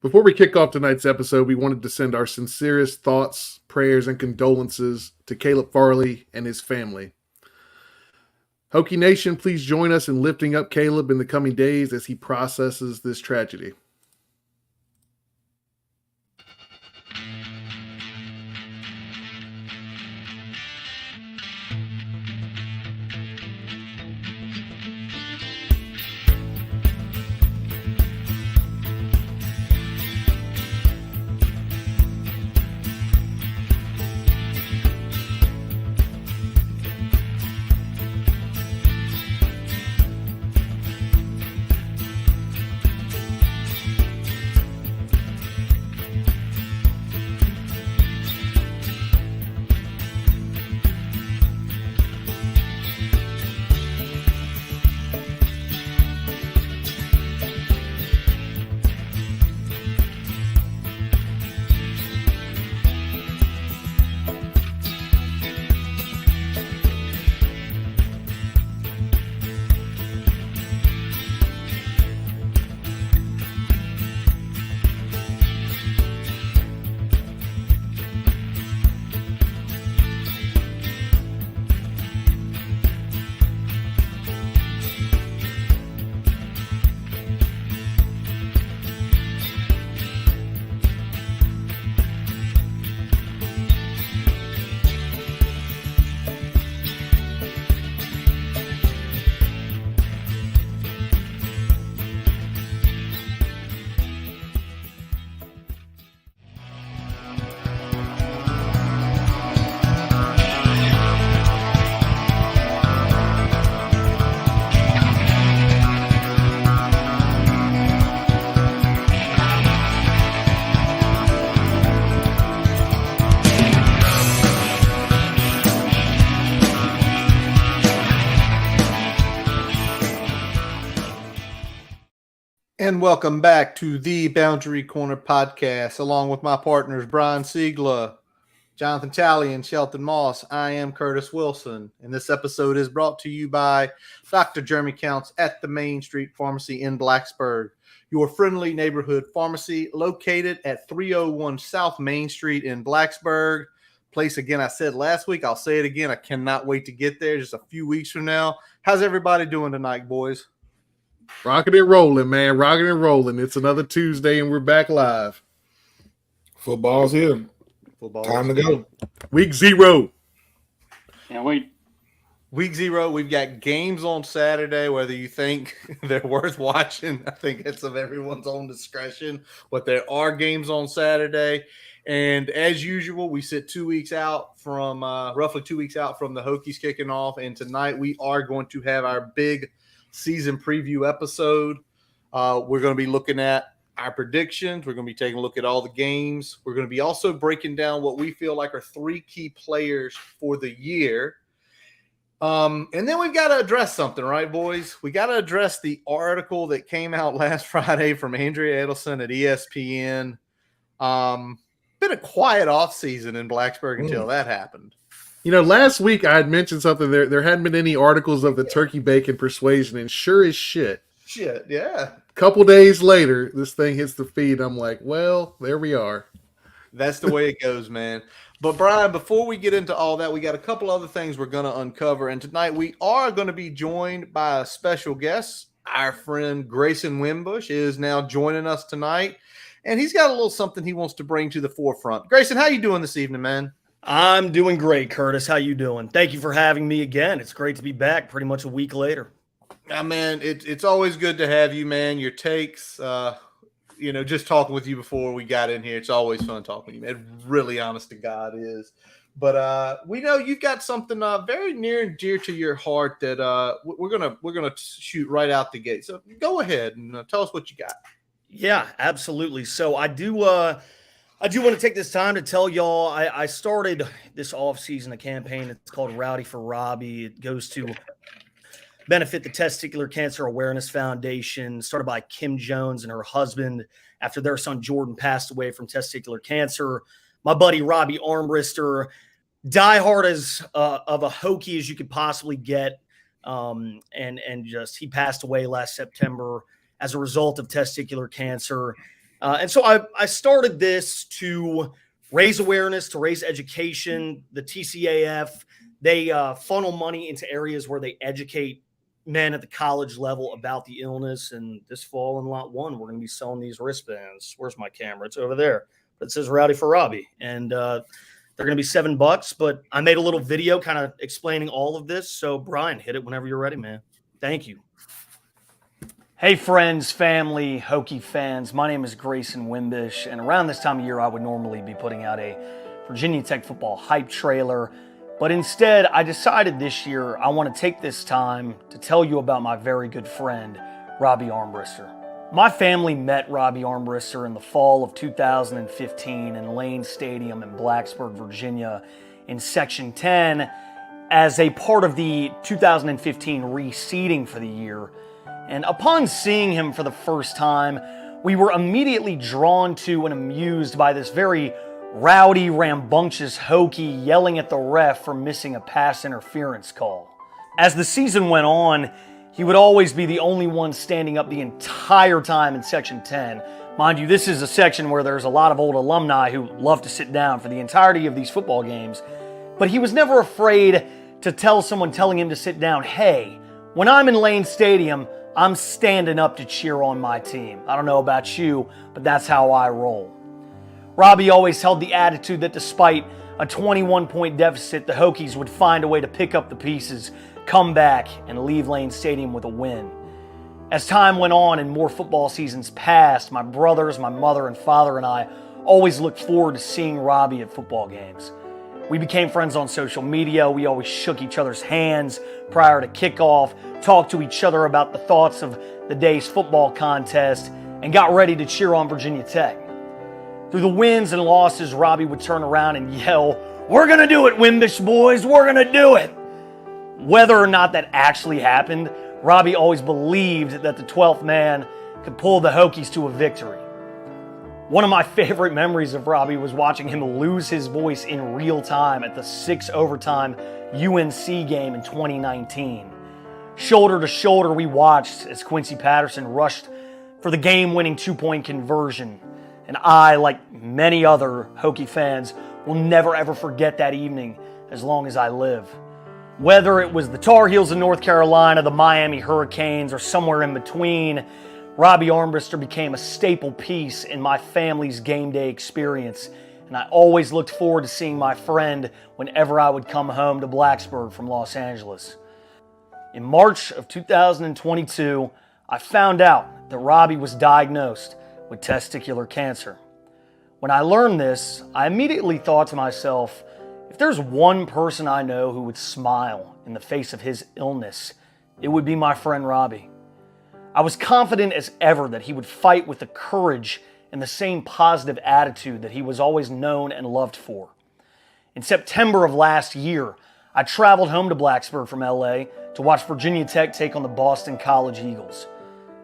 Before we kick off tonight's episode, we wanted to send our sincerest thoughts, prayers, and condolences to Caleb Farley and his family. Hokie Nation, please join us in lifting up Caleb in the coming days as he processes this tragedy. And welcome back to the Boundary Corner podcast, along with my partners, Brian Siegler, Jonathan Talley, and Shelton Moss. I am Curtis Wilson, and this episode is brought to you by Dr. Jeremy Counts at the Main Street Pharmacy in Blacksburg, your friendly neighborhood pharmacy located at 301 South Main Street in Blacksburg. Place again, I said last week, I'll say it again. I cannot wait to get there just a few weeks from now. How's everybody doing tonight, boys? Rocking and rolling, man. Rocking and rolling. It's another Tuesday, and we're back live. Football's here. Time to go. Week 0. Can't wait. Week 0, we've got games on Saturday, whether you think they're worth watching. I think it's of everyone's own discretion, but there are games on Saturday. And as usual, we sit 2 weeks out from roughly 2 weeks out from the Hokies kicking off. And tonight we are going to have our big season preview episode. We're going to be looking at our predictions. We're going to be taking a look at all the games. We're going to be also breaking down what we feel like are 3 key players for the year. And then we've got to address something, right, boys? We got to address the article that came out last Friday from Andrea Adelson at ESPN. Been a quiet offseason in Blacksburg until that happened. You know, last week I had mentioned something. There hadn't been any articles of the turkey bacon persuasion, and sure as shit. Yeah. A couple days later, this thing hits the feed. I'm like, well, there we are. That's the way it goes, man. But, Brian, before we get into all that, we got a couple other things we're going to uncover. And tonight we are going to be joined by a special guest. Our friend Grayson Wimbish is now joining us tonight. And he's got a little something he wants to bring to the forefront. Grayson, how you doing this evening, man? I'm doing great, Curtis. How you doing? Thank you for having me again. It's great to be back pretty much a week later. Man, it's always good to have you, man. Your takes, just talking with you before we got in here, it's always fun talking to you, man. Really honest to God is. But we know you've got something very near and dear to your heart that we're gonna shoot right out the gate. So go ahead and tell us what you got. Yeah, absolutely. So I do want to take this time to tell y'all I started this offseason a campaign. It's called Rowdy for Robbie. It goes to benefit the Testicular Cancer Awareness Foundation, started by Kim Jones and her husband after their son Jordan passed away from testicular cancer. My buddy Robbie Armbrister, diehard as of a Hokie as you could possibly get, and just he passed away last September as a result of testicular cancer. And so I started this to raise awareness, to raise education. The TCAF, they funnel money into areas where they educate men at the college level about the illness. And this fall in lot 1, we're going to be selling these wristbands. Where's my camera? It's over there. It says Rowdy for Robbie. And they're going to be $7, but I made a little video kind of explaining all of this. So Brian, hit it whenever you're ready, man. Thank you. Hey friends, family, Hokie fans, my name is Grayson Wimbish, and around this time of year I would normally be putting out a Virginia Tech football hype trailer, but instead I decided this year I want to take this time to tell you about my very good friend, Robbie Armbrister. My family met Robbie Armbrister in the fall of 2015 in Lane Stadium in Blacksburg, Virginia, in Section 10 as a part of the 2015 reseeding for the year. And upon seeing him for the first time, we were immediately drawn to and amused by this very rowdy, rambunctious Hokie yelling at the ref for missing a pass interference call. As the season went on, he would always be the only one standing up the entire time in Section 10. Mind you, this is a section where there's a lot of old alumni who love to sit down for the entirety of these football games. But he was never afraid to tell someone telling him to sit down, hey, when I'm in Lane Stadium, I'm standing up to cheer on my team. I don't know about you, but that's how I roll. Robbie always held the attitude that despite a 21-point deficit, the Hokies would find a way to pick up the pieces, come back, and leave Lane Stadium with a win. As time went on and more football seasons passed, my brothers, my mother, and father and I always looked forward to seeing Robbie at football games. We became friends on social media. We always shook each other's hands prior to kickoff, talked to each other about the thoughts of the day's football contest, and got ready to cheer on Virginia Tech. Through the wins and losses, Robbie would turn around and yell, "We're going to do it, Wimbish boys, we're going to do it." Whether or not that actually happened, Robbie always believed that the 12th man could pull the Hokies to a victory. One of my favorite memories of Robbie was watching him lose his voice in real time at the 6-overtime UNC game in 2019. Shoulder to shoulder, we watched as Quincy Patterson rushed for the game-winning 2-point conversion. And I, like many other Hokie fans, will never ever forget that evening as long as I live. Whether it was the Tar Heels of North Carolina, the Miami Hurricanes, or somewhere in between, Robbie Armbrister became a staple piece in my family's game day experience, and I always looked forward to seeing my friend whenever I would come home to Blacksburg from Los Angeles. In March of 2022, I found out that Robbie was diagnosed with testicular cancer. When I learned this, I immediately thought to myself, if there's one person I know who would smile in the face of his illness, it would be my friend Robbie. I was confident as ever that he would fight with the courage and the same positive attitude that he was always known and loved for. In September of last year, I traveled home to Blacksburg from LA to watch Virginia Tech take on the Boston College Eagles.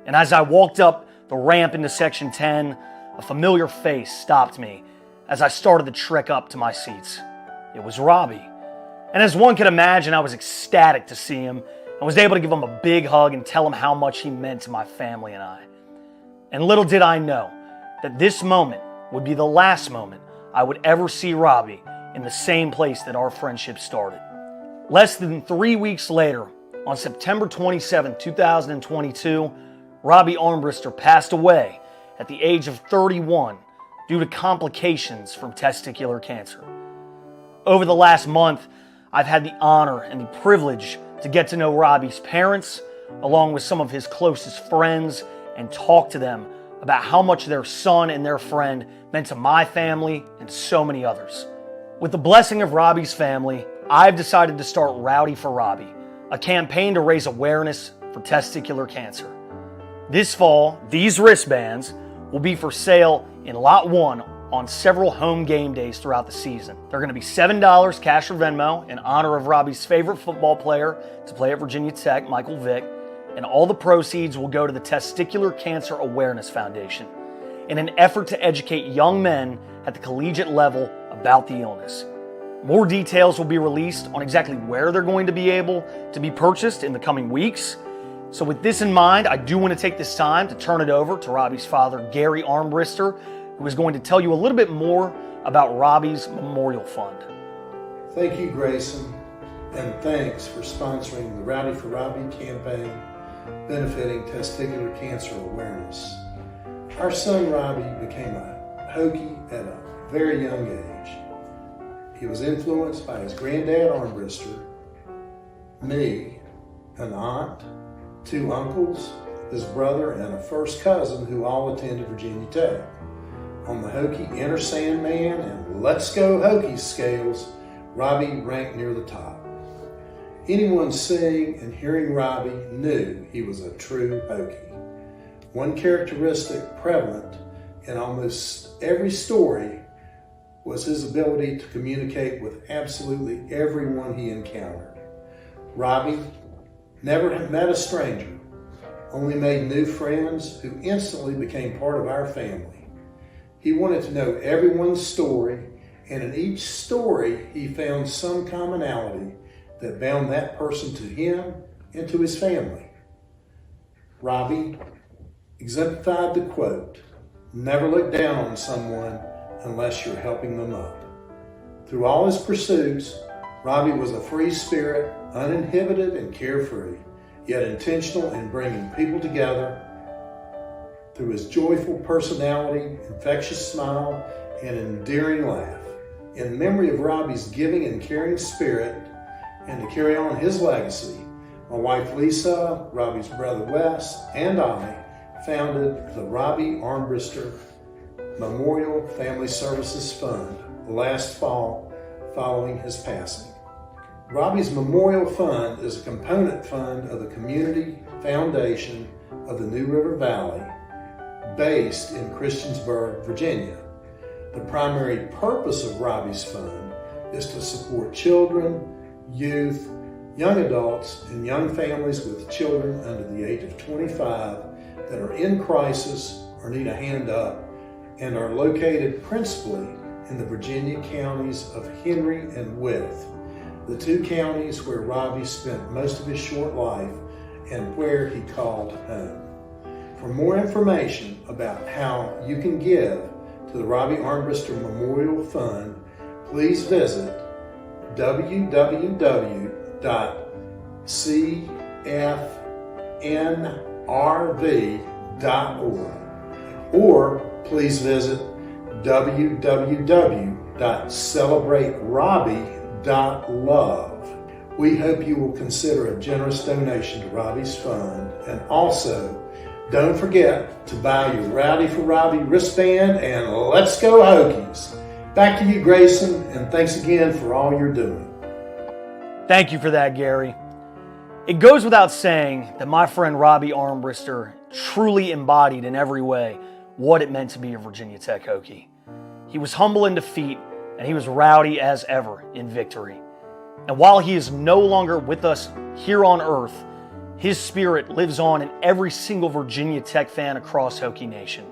And as I walked up the ramp into Section 10, a familiar face stopped me as I started the trek up to my seats. It was Robbie. And as one could imagine, I was ecstatic to see him and was able to give him a big hug and tell him how much he meant to my family and I. And little did I know that this moment would be the last moment I would ever see Robbie in the same place that our friendship started. Less than 3 weeks later, on September 27, 2022, Robbie Armbrister passed away at the age of 31 due to complications from testicular cancer. Over the last month, I've had the honor and the privilege to get to know Robbie's parents, along with some of his closest friends, and talk to them about how much their son and their friend meant to my family and so many others. With the blessing of Robbie's family, I've decided to start Rowdy for Robbie, a campaign to raise awareness for testicular cancer. This fall, these wristbands will be for sale in Lot 1 on several home game days throughout the season. They're going to be $7 cash or Venmo in honor of Robbie's favorite football player to play at Virginia Tech, Michael Vick, and all the proceeds will go to the Testicular Cancer Awareness Foundation in an effort to educate young men at the collegiate level about the illness. More details will be released on exactly where they're going to be able to be purchased in the coming weeks, So with this in mind, I do want to take this time to turn it over to Robbie's father, Gary Armbrister, who is going to tell you a little bit more about Robbie's Memorial Fund. Thank you, Grayson, and thanks for sponsoring the Rowdy for Robbie campaign benefiting testicular cancer awareness. Our son Robbie became a Hokie at a very young age. He was influenced by his granddad Armbrister, me, an aunt, 2 uncles, his brother, and a first cousin who all attended Virginia Tech. On the Hokie Inner Sandman and Let's Go Hokies scales, Robbie ranked near the top. Anyone seeing and hearing Robbie knew he was a true Hokie. One characteristic prevalent in almost every story was his ability to communicate with absolutely everyone he encountered. Robbie never met a stranger, only made new friends who instantly became part of our family. He wanted to know everyone's story, and in each story he found some commonality that bound that person to him and to his family. Robbie exemplified the quote, "Never look down on someone unless you're helping them up." Through all his pursuits, Robbie was a free spirit, uninhibited and carefree, yet intentional in bringing people together. Through his joyful personality, infectious smile, and endearing laugh. In memory of Robbie's giving and caring spirit, and to carry on his legacy, my wife Lisa, Robbie's brother Wes, and I founded the Robbie Armbrister Memorial Family Services Fund last fall following his passing. Robbie's Memorial Fund is a component fund of the Community Foundation of the New River Valley, based in Christiansburg, Virginia. The primary purpose of Robbie's Fund is to support children, youth, young adults, and young families with children under the age of 25 that are in crisis or need a hand up, and are located principally in the Virginia counties of Henry and Wythe, the 2 counties where Robbie spent most of his short life and where he called home. For more information about how you can give to the Robbie Armbrister Memorial Fund, please visit www.cfnrv.org or please visit www.celebraterobbie.love. We hope you will consider a generous donation to Robbie's Fund, and also don't forget to buy your Rowdy for Robbie wristband and let's go Hokies. Back to you, Grayson, and thanks again for all you're doing. Thank you for that, Gary. It goes without saying that my friend Robbie Armbrister truly embodied in every way what it meant to be a Virginia Tech Hokie. He was humble in defeat, and he was rowdy as ever in victory. And while he is no longer with us here on earth, his spirit lives on in every single Virginia Tech fan across Hokie Nation.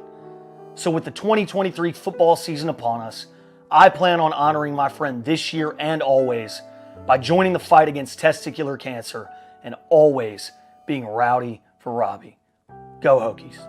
So with the 2023 football season upon us, I plan on honoring my friend this year and always by joining the fight against testicular cancer and always being rowdy for Robbie. Go Hokies.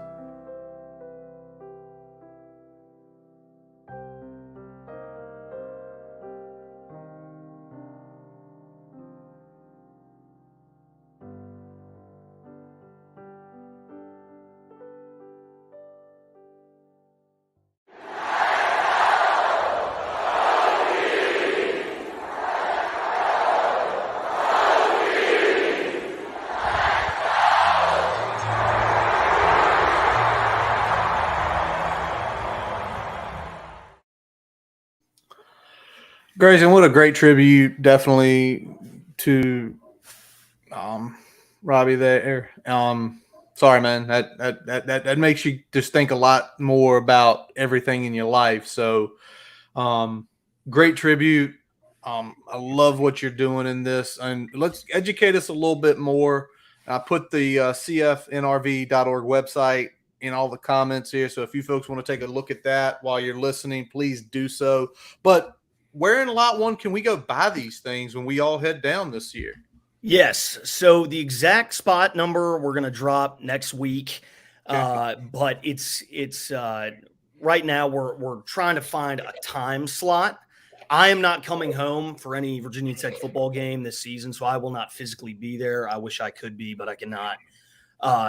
Grayson, what a great tribute, definitely, to Robbie there. Sorry, man. That makes you just think a lot more about everything in your life. So, great tribute. I love what you're doing in this, and let's educate us a little bit more. I put the cfnrv.org website in all the comments here. So if you folks want to take a look at that while you're listening, please do so. But where in Lot 1 can we go buy these things when we all head down this year? Yes. So the exact spot number we're going to drop next week. But it's right now we're trying to find a time slot. I am not coming home for any Virginia Tech football game this season, so I will not physically be there. I wish I could be, but I cannot.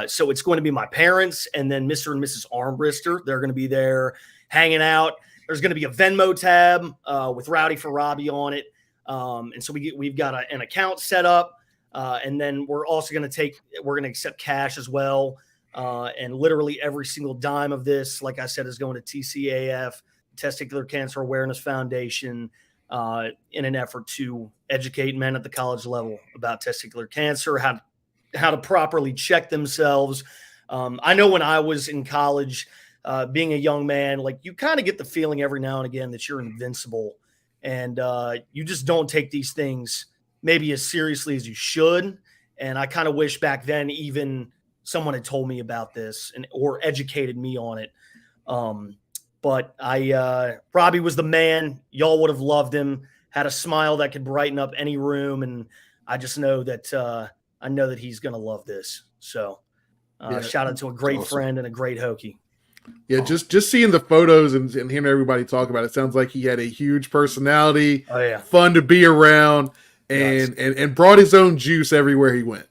So it's going to be my parents and then Mr. and Mrs. Armbrister. They're going to be there hanging out. There's going to be a Venmo tab with Rowdy for Robbie on it. And so we've got an account set up. And then we're also going to accept cash as well. And literally every single dime of this, like I said, is going to TCAF, Testicular Cancer Awareness Foundation, in an effort to educate men at the college level about testicular cancer, how to properly check themselves. I know when I was in college, being a young man, like you kind of get the feeling every now and again that you're invincible, and you just don't take these things maybe as seriously as you should. And I kind of wish back then even someone had told me about this or educated me on it. But Robbie was the man. Y'all would have loved him, had a smile that could brighten up any room. And I just know that he's going to love this. So shout out to a great friend and a great Hokie. Yeah, just seeing the photos and hearing everybody talk about it, sounds like he had a huge personality, fun to be around, and brought his own juice everywhere he went.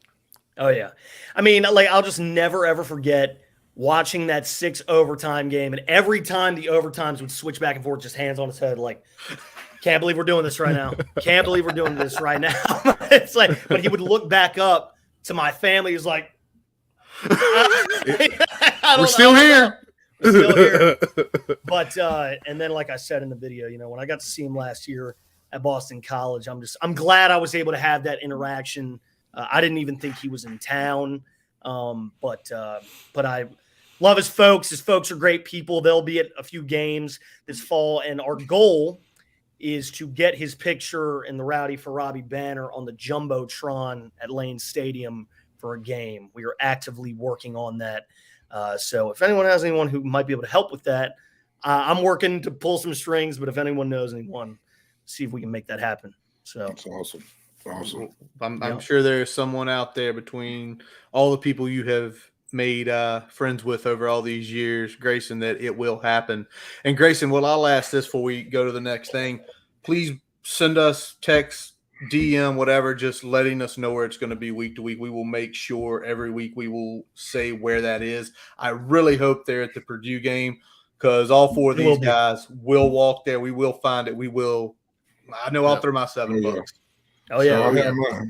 Oh, yeah. I mean, like, I'll just never, ever forget watching that 6 overtime game. And every time the overtimes would switch back and forth, just hands on his head, like, can't believe we're doing this right now. Can't believe we're doing this right now. It's like, but he would look back up to my family. He's like, we're still here. We're still here. But, and then, like I said in the video, you know, when I got to see him last year at Boston College, I'm glad I was able to have that interaction. I didn't even think he was in town. But I love his folks. His folks are great people. They'll be at a few games this fall. And our goal is to get his picture in the Rowdy for Robbie banner on the Jumbotron at Lane Stadium for a game. We are actively working on that. So if anyone has anyone who might be able to help with that, I'm working to pull some strings, but if anyone knows anyone, see if we can make that happen. So that's awesome. Awesome. I'm sure there's someone out there between all the people you have made friends with over all these years, Grayson, that it will happen. And Grayson, well, I'll ask this before we go to the next thing. Please send us text, DM, whatever, just letting us know where it's going to be week to week. We will make sure every week we will say where that is. I really hope they're at the Purdue game because all four of these guys will walk there. We will find it. We will. I know I'll throw my $7. Oh, yeah. So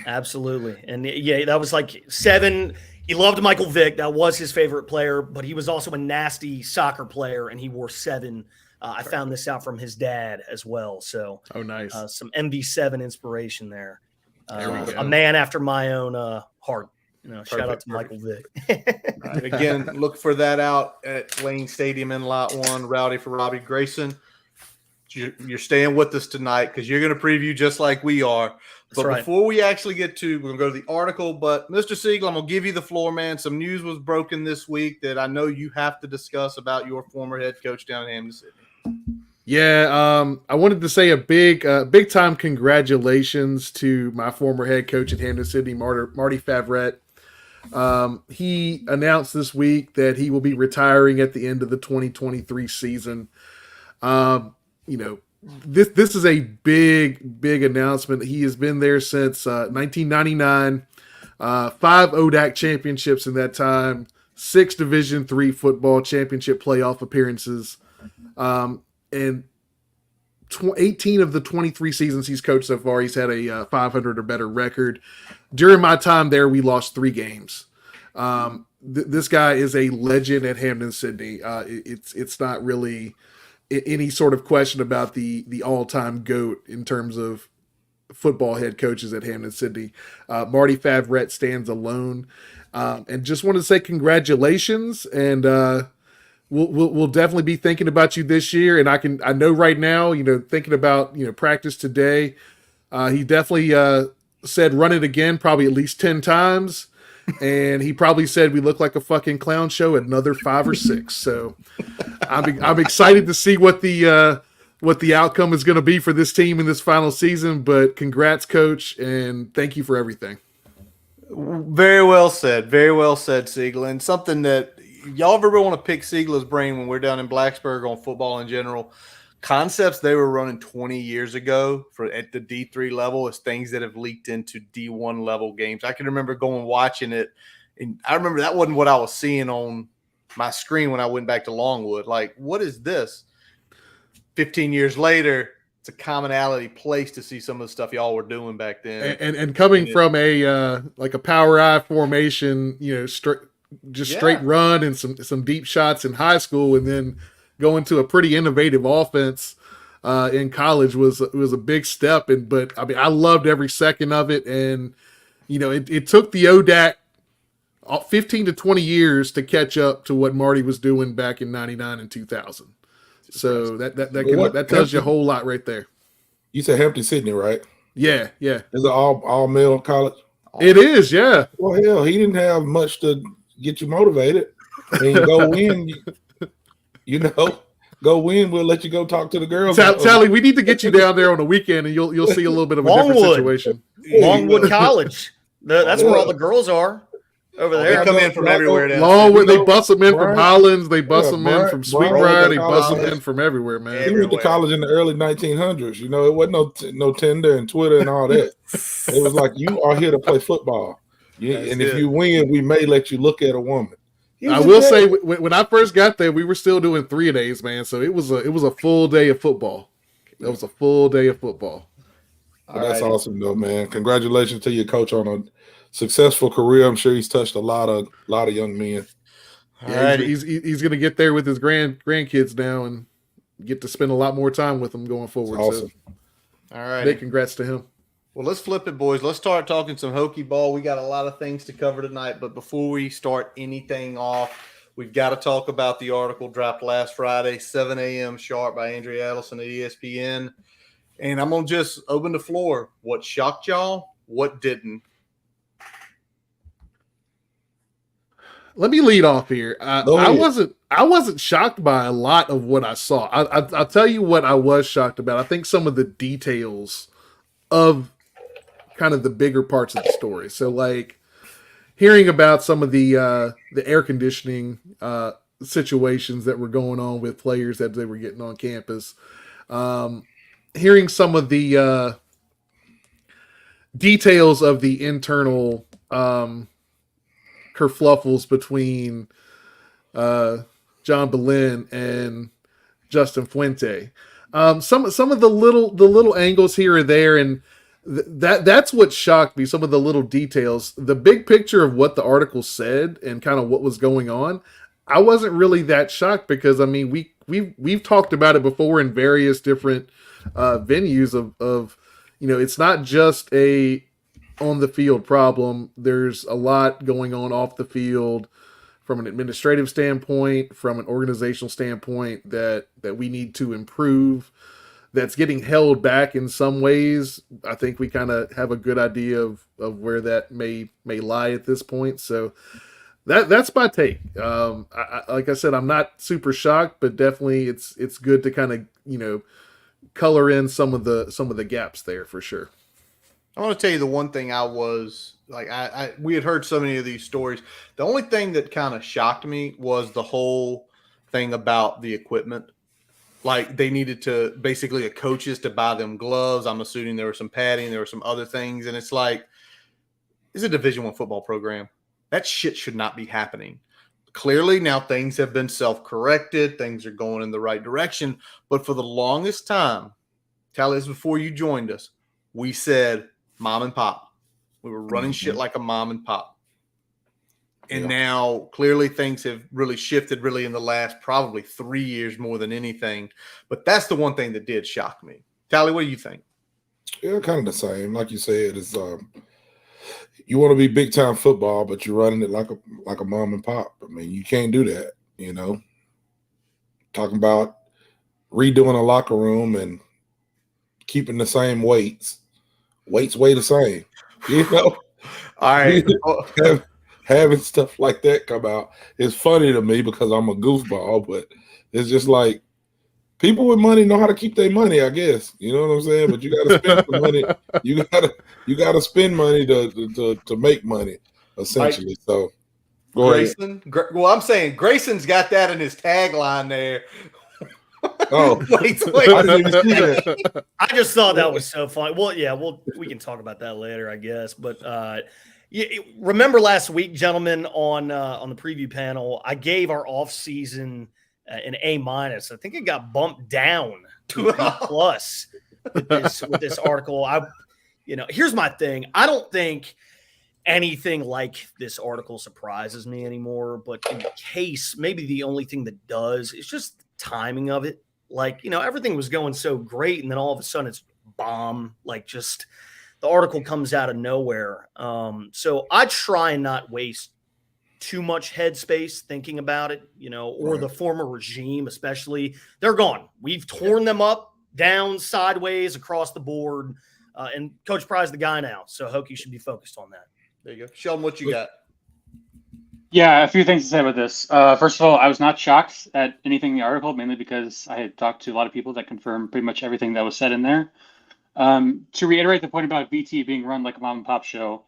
absolutely. And, yeah, that was like 7. He loved Michael Vick. That was his favorite player, but he was also a nasty soccer player, and he wore 7. I found this out from his dad as well. So, nice. Some MV7 inspiration there. A man after my own heart. You know, shout out to Michael Vick. Again, look for that out at Lane Stadium in Lot 1. Rowdy for Robbie. Grayson, you're staying with us tonight because you're going to preview just like we are. But before we actually get to, we're going to go to the article. But Mr. Siegel, I'm going to give you the floor, man. Some news was broken this week that I know you have to discuss about your former head coach down in Hampton City. Yeah, I wanted to say a big time congratulations to my former head coach at Hampton City, Marty Favret. He announced this week that he will be retiring at the end of the 2023 season. You know, this is a big announcement. He has been there since 1999, 5 ODAC championships in that time, 6 Division III football championship playoff appearances, and 18 of the 23 seasons he's coached so far, he's had a 500 or better record. During my time there, we lost 3 games. This guy is a legend at Hampden-Sydney. It's not really any sort of question about the all-time GOAT in terms of football head coaches at Hampden-Sydney. Marty Favret stands alone. And just want to say congratulations, and we'll definitely be thinking about you this year. And I know right now, you know, thinking about, you know, practice today, he definitely said run it again probably at least 10 times. And he probably said we look like a fucking clown show at another 5 or 6. So I'm excited to see what the what the outcome is going to be for this team in this final season, but congrats, coach, and thank you for everything. Very well said. Very well said, Siegel. And something that y'all ever want to pick Siegel's brain when we're down in Blacksburg on football in general, concepts they were running 20 years ago at the D3 level is things that have leaked into D1 level games. I can remember going watching it, and I remember that wasn't what I was seeing on my screen when I went back to Longwood. Like, what is this? 15 years later, it's a commonality place to see some of the stuff y'all were doing back then. And coming from a like a power I formation, straight run and some deep shots in high school, and then going to a pretty innovative offense in college was a big step. But I mean, I loved every second of it, and it took the ODAC 15 to 20 years to catch up to what Marty was doing back in '99 and 2000. So that tells you a whole lot right there. You said Hampton Sydney, right? Yeah. Is it all male college? It is, yeah. Well, hell, he didn't have much to get you motivated. I mean, go win. Go win. We'll let you go talk to the girls. Tally, we need to get you down there on the weekend, and you'll see a little bit of a different situation. Longwood College. That's where all the girls are. Over there. They come in from everywhere. Longwood, they bust them in from Hollins. They bust them in from Sweetbriar. They bust them in from everywhere, man. He went to college in the early 1900s. It wasn't no Tinder and Twitter and all that. It was like, you are here to play football. And if you win, we may let you look at a woman. I will say, when I first got there, we were still doing 3-a-days, man. So it was a full day of football. It was a full day of football. That's awesome, though, man. Congratulations to your coach on a successful career. I'm sure he's touched a lot of young men. Yeah, he's going to get there with his grandkids now and get to spend a lot more time with them going forward. That's awesome. So, all right. Big congrats to him. Well, let's flip it, boys. Let's start talking some Hokie ball. We got a lot of things to cover tonight, but before we start anything off, we've got to talk about the article dropped last Friday, 7 a.m. sharp by Andrea Adelson at ESPN. And I'm going to just open the floor. What shocked y'all? What didn't? Let me lead off here. I wasn't shocked by a lot of what I saw. I'll tell you what I was shocked about. I think some of the details of kind of the bigger parts of the story. So, like, hearing about some of the air conditioning situations that were going on with players that they were getting on campus. Hearing some of the details of the internal kerfluffles between John Boleyn and Justin Fuente. Some of the little angles here or there, and that's what shocked me. Some of the little details, the big picture of what the article said and kind of what was going on. I wasn't really that shocked because, I mean, we've talked about it before in various different venues of it's not just a on the field problem. There's a lot going on off the field from an administrative standpoint, from an organizational standpoint that we need to improve. That's getting held back in some ways. I think we kind of have a good idea of where that may lie at this point. So that's my take. Like I said, I'm not super shocked, but definitely it's good to kind of color in some of the gaps there for sure. I want to tell you the one thing I was like, we had heard so many of these stories. The only thing that kind of shocked me was the whole thing about the equipment. Like, they needed to basically the coaches to buy them gloves. I'm assuming there was some padding, there were some other things, and it's like, it's a Division I football program. That shit should not be happening. Clearly now things have been self-corrected, things are going in the right direction, but for the longest time, Tally, this before you joined us, we said mom and pop. We were running shit like a mom and pop. And now clearly things have really shifted really in the last probably 3 years more than anything. But that's the one thing that did shock me. Tally, what do you think? Yeah, kind of the same. Like you said, it's you want to be big time football, but you're running it like a mom and pop. I mean, you can't do that, Talking about redoing a locker room and keeping the same weights. Weights weigh the same. All right. Having stuff like that come out is funny to me because I'm a goofball, but it's just like People with money know how to keep their money, I guess. You know what I'm saying? But you got to spend the money. You gotta spend money to make money, essentially. So go ahead. Well, I'm saying Grayson's got that in his tagline there. Oh, wait. I didn't even see that. I just thought that was so funny. Well, yeah, we can talk about that later, I guess. But remember last week, gentlemen, on the preview panel, I gave our offseason an A-. I think it got bumped down to a B+ with this article. Here's my thing. I don't think anything like this article surprises me anymore. But in case, maybe the only thing that does is just the timing of it. Like, everything was going so great, and then all of a sudden it's bomb. Like, just the article comes out of nowhere. So I try and not waste too much headspace thinking about it, or the former regime, especially. They're gone. We've torn them up, down, sideways, across the board. And Coach Pry's the guy now. So Hokies should be focused on that. There you go. Sheldon, what you got? Yeah, a few things to say about this. First of all, I was not shocked at anything in the article, mainly because I had talked to a lot of people that confirmed pretty much everything that was said in there. To reiterate the point about VT being run like a mom and pop show,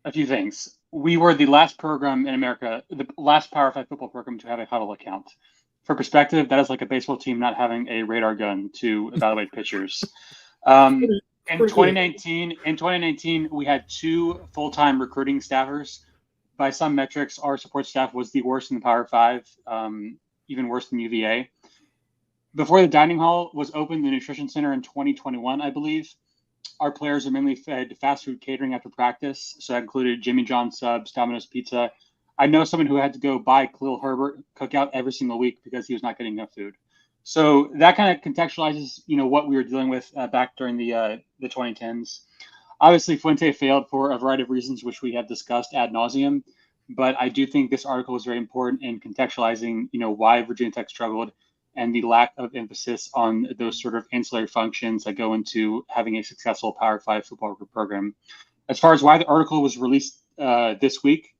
a few things. We were the last program in America, the last Power 5 football program to have a huddle account. For perspective, that is like a baseball team not having a radar gun to evaluate pitchers. In 2019, we had 2 full-time recruiting staffers. By some metrics, our support staff was the worst in the Power 5, even worse than UVA. Before the dining hall was open, the nutrition center in 2021, I believe, our players are mainly fed fast food catering after practice. So that included Jimmy John subs, Domino's Pizza. I know someone who had to go buy Khalil Herbert cookout every single week because he was not getting enough food. So that kind of contextualizes, what we were dealing with back during the 2010s. Obviously, Fuente failed for a variety of reasons, which we have discussed ad nauseum. But I do think this article is very important in contextualizing, why Virginia Tech struggled and the lack of emphasis on those sort of ancillary functions that go into having a successful Power 5 football program. As far as why the article was released this week,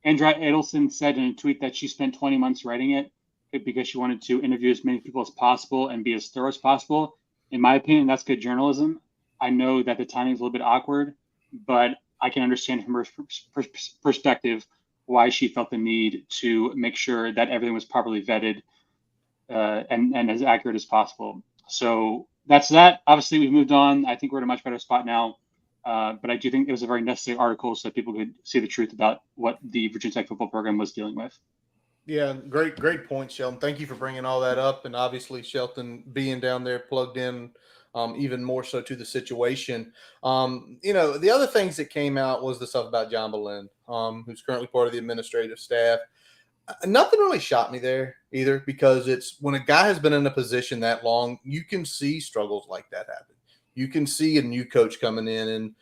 Andrea Adelson said in a tweet that she spent 20 months writing it because she wanted to interview as many people as possible and be as thorough as possible. In my opinion, that's good journalism. I know that the timing is a little bit awkward, but I can understand from her perspective why she felt the need to make sure that everything was properly vetted and as accurate as possible. So that's that. Obviously, we've moved on. I think we're in a much better spot now. But I do think it was a very necessary article so that people could see the truth about what the Virginia Tech football program was dealing with. Yeah, great point, Shelton. Thank you for bringing all that up. And obviously, Shelton being down there plugged in even more so to the situation. The other things that came out was the stuff about John Boleyn, who's currently part of the administrative staff. Nothing really shocked me there either, because it's when a guy has been in a position that long, you can see struggles like that happen. You can see a new coach coming in and,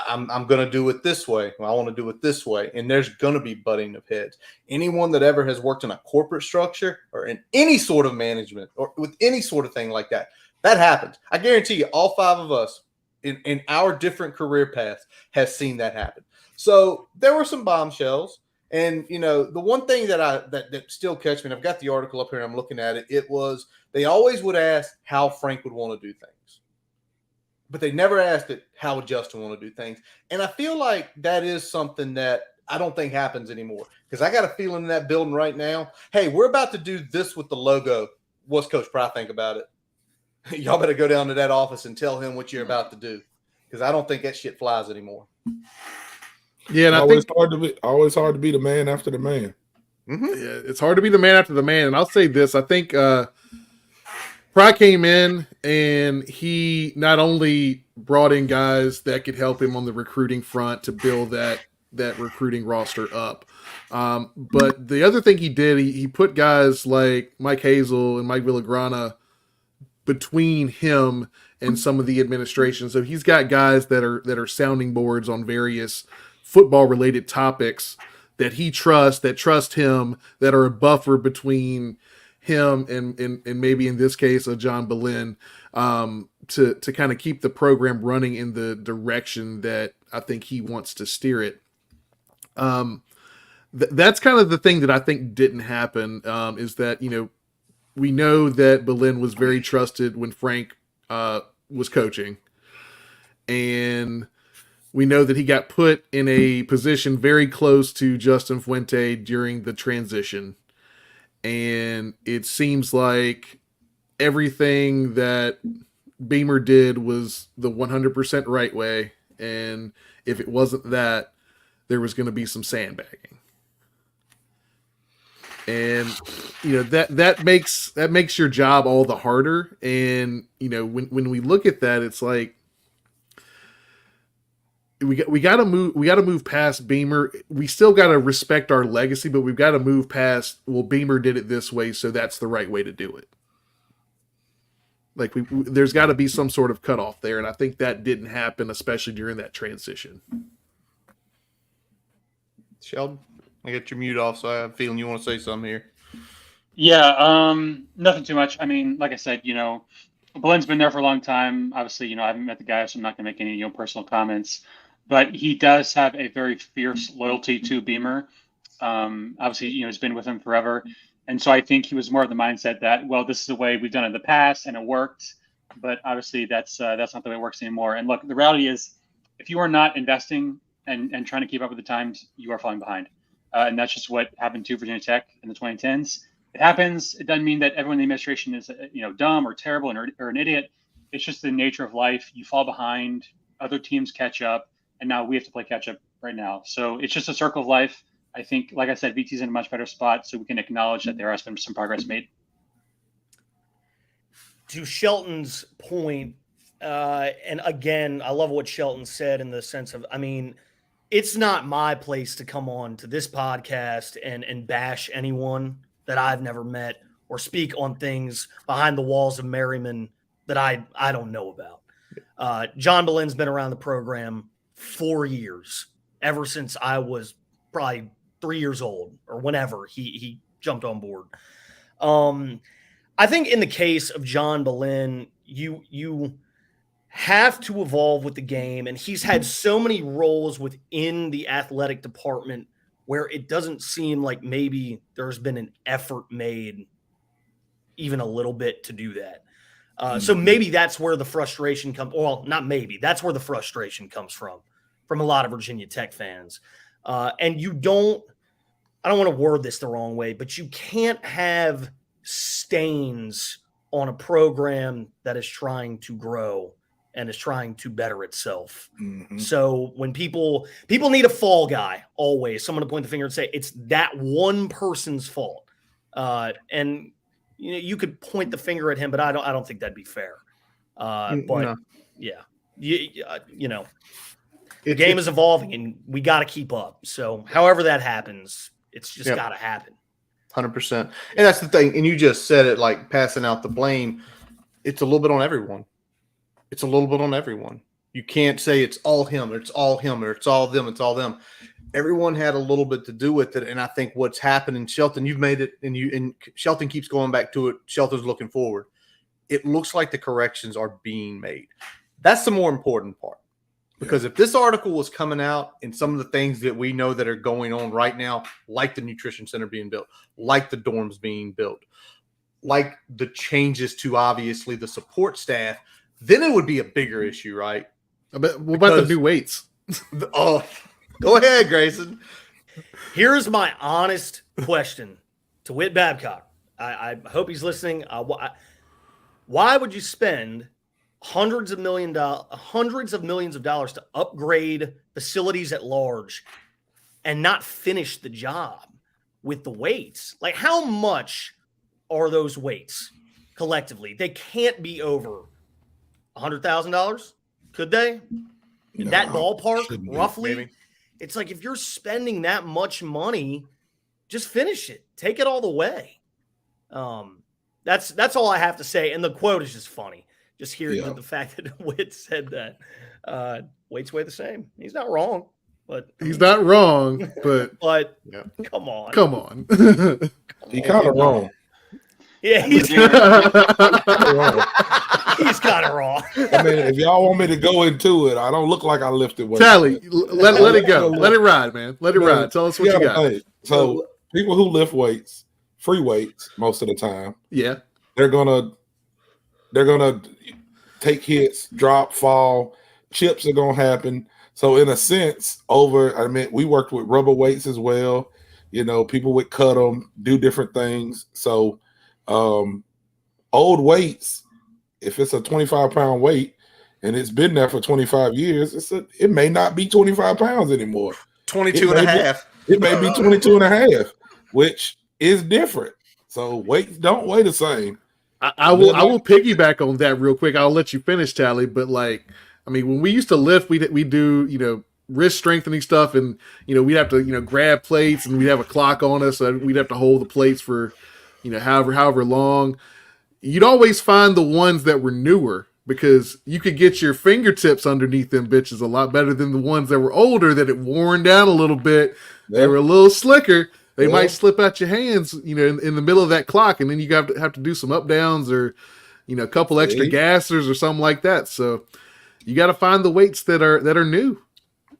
I'm going to do it this way. Well, I want to do it this way. And there's going to be butting of heads. Anyone that ever has worked in a corporate structure or in any sort of management or with any sort of thing like that, that happens. I guarantee you all 5 of us in our different career paths has seen that happen. So there were some bombshells. And, the one thing that still catch me, and I've got the article up here and I'm looking at it, it was they always would ask how Frank would want to do things. But they never asked it, how would Justin want to do things? And I feel like that is something that I don't think happens anymore, because I got a feeling in that building right now, hey, we're about to do this with the logo. What's Coach Pry think about it? Y'all better go down to that office and tell him what you're about to do, because I don't think that shit flies anymore. Yeah, and always hard to be the man after the man. Mm-hmm. Yeah, it's hard to be the man after the man. And I'll say this, I think Pry came in and he not only brought in guys that could help him on the recruiting front to build that recruiting roster up. But the other thing he did, he put guys like Mike Hazel and Mike Villagrana between him and some of the administration. So he's got guys that are sounding boards on various football related topics that he trusts, that trust him, that are a buffer between him and maybe in this case a John Boleyn, to kind of keep the program running in the direction that I think he wants to steer it. That's kind of the thing that I think didn't happen, is that, we know that Belen was very trusted when Frank was coaching. And we know that he got put in a position very close to Justin Fuente during the transition. And it seems like everything that Beamer did was the 100% right way. And if it wasn't that, there was going to be some sandbagging. And that makes your job all the harder. And when we look at that, it's like we got to move past Beamer. We still got to respect our legacy, but we've got to move past, well, Beamer did it this way, so that's the right way to do it. Like there's got to be some sort of cutoff there, and I think that didn't happen, especially during that transition. Sheldon, I got your mute off, so I have a feeling you want to say something here. Yeah, nothing too much. I mean, like I said, Belen's been there for a long time. Obviously, I haven't met the guy, so I'm not going to make any personal comments. But he does have a very fierce loyalty to Beamer. Obviously, he's been with him forever. And so I think he was more of the mindset that, well, this is the way we've done it in the past, and it worked. But obviously, that's not the way it works anymore. And look, the reality is, if you are not investing and trying to keep up with the times, you are falling behind. And that's just what happened to Virginia Tech in the 2010s. It happens. It doesn't mean that everyone in the administration is, dumb or terrible or an idiot. It's just the nature of life. You fall behind, other teams catch up, and now we have to play catch up right now. So it's just a circle of life. I think, like I said, VT's in a much better spot, so we can acknowledge that there has been some progress made. To Shelton's point, and again, I love what Shelton said in the sense of, it's not my place to come on to this podcast and bash anyone that I've never met or speak on things behind the walls of Merriman that I don't know about. John Belen's been around the program 4 years, ever since I was probably 3 years old or whenever he jumped on board. I think in the case of John Belen, you have to evolve with the game, and he's had so many roles within the athletic department where it doesn't seem like maybe there's been an effort made even a little bit to do that. So maybe that's where the frustration comes. Well, not maybe. That's where the frustration comes from a lot of Virginia Tech fans. And I don't want to word this the wrong way, but you can't have stains on a program that is trying to grow and is trying to better itself. Mm-hmm. So when people need a fall guy, always someone to point the finger and say it's that one person's fault. And you could point the finger at him, but I don't think that'd be fair. The game is evolving and we got to keep up. So however that happens, it's just got to happen. 100%. And that's the thing. And you just said it, like passing out the blame. It's a little bit on everyone. You can't say it's all him or it's all him or it's all them. It's all them. Everyone had a little bit to do with it. And I think what's happened in Shelton, you've made it, and Shelton keeps going back to it. Shelton's looking forward. It looks like the corrections are being made. That's the more important part. Because if this article was coming out and some of the things that we know that are going on right now, like the nutrition center being built, like the dorms being built, like the changes to obviously the support staff, then it would be a bigger issue, right? What about the new weights? Go ahead, Grayson. Here's my honest question to Whit Babcock. I hope he's listening. Why would you spend hundreds of millions of dollars to upgrade facilities at large and not finish the job with the weights? Like, how much are those weights collectively? They can't be over $100,000. Could they? In that ballpark, roughly? Maybe. It's like, if you're spending that much money, just finish it. Take it all the way. That's all I have to say. And the quote is just funny. Just hearing the fact that Whit said that weights weigh the same. He's not wrong, but not wrong. But come on. He kind of wrong. Yeah, he's kind of wrong. I mean, if y'all want me to go into it, I don't look like I lifted weights. Tally, let it go. Let it ride, man. Let it ride. Tell us what you got. So people who lift weights, free weights most of the time. Yeah. they're gonna take hits, drop, fall. Chips are gonna happen. So in a sense, we worked with rubber weights as well. People would cut them, do different things. So old weights, if it's a 25-pound weight and it's been there for 25 years, it may not be 25 pounds anymore. 22 and a half. It may be 22 and a half, which is different. So weights don't weigh the same. I will piggyback on that real quick. I'll let you finish, Tally. But when we used to lift, we do wrist strengthening stuff, and we'd have to grab plates, and we'd have a clock on us, so we'd have to hold the plates for however long. You'd always find the ones that were newer because you could get your fingertips underneath them bitches a lot better than the ones that were older that had worn down a little bit. Yep. They were a little slicker. They might slip out your hands, in the middle of that clock, and then you have to do some up downs or, a couple extra gassers or something like that. So you got to find the weights that are new.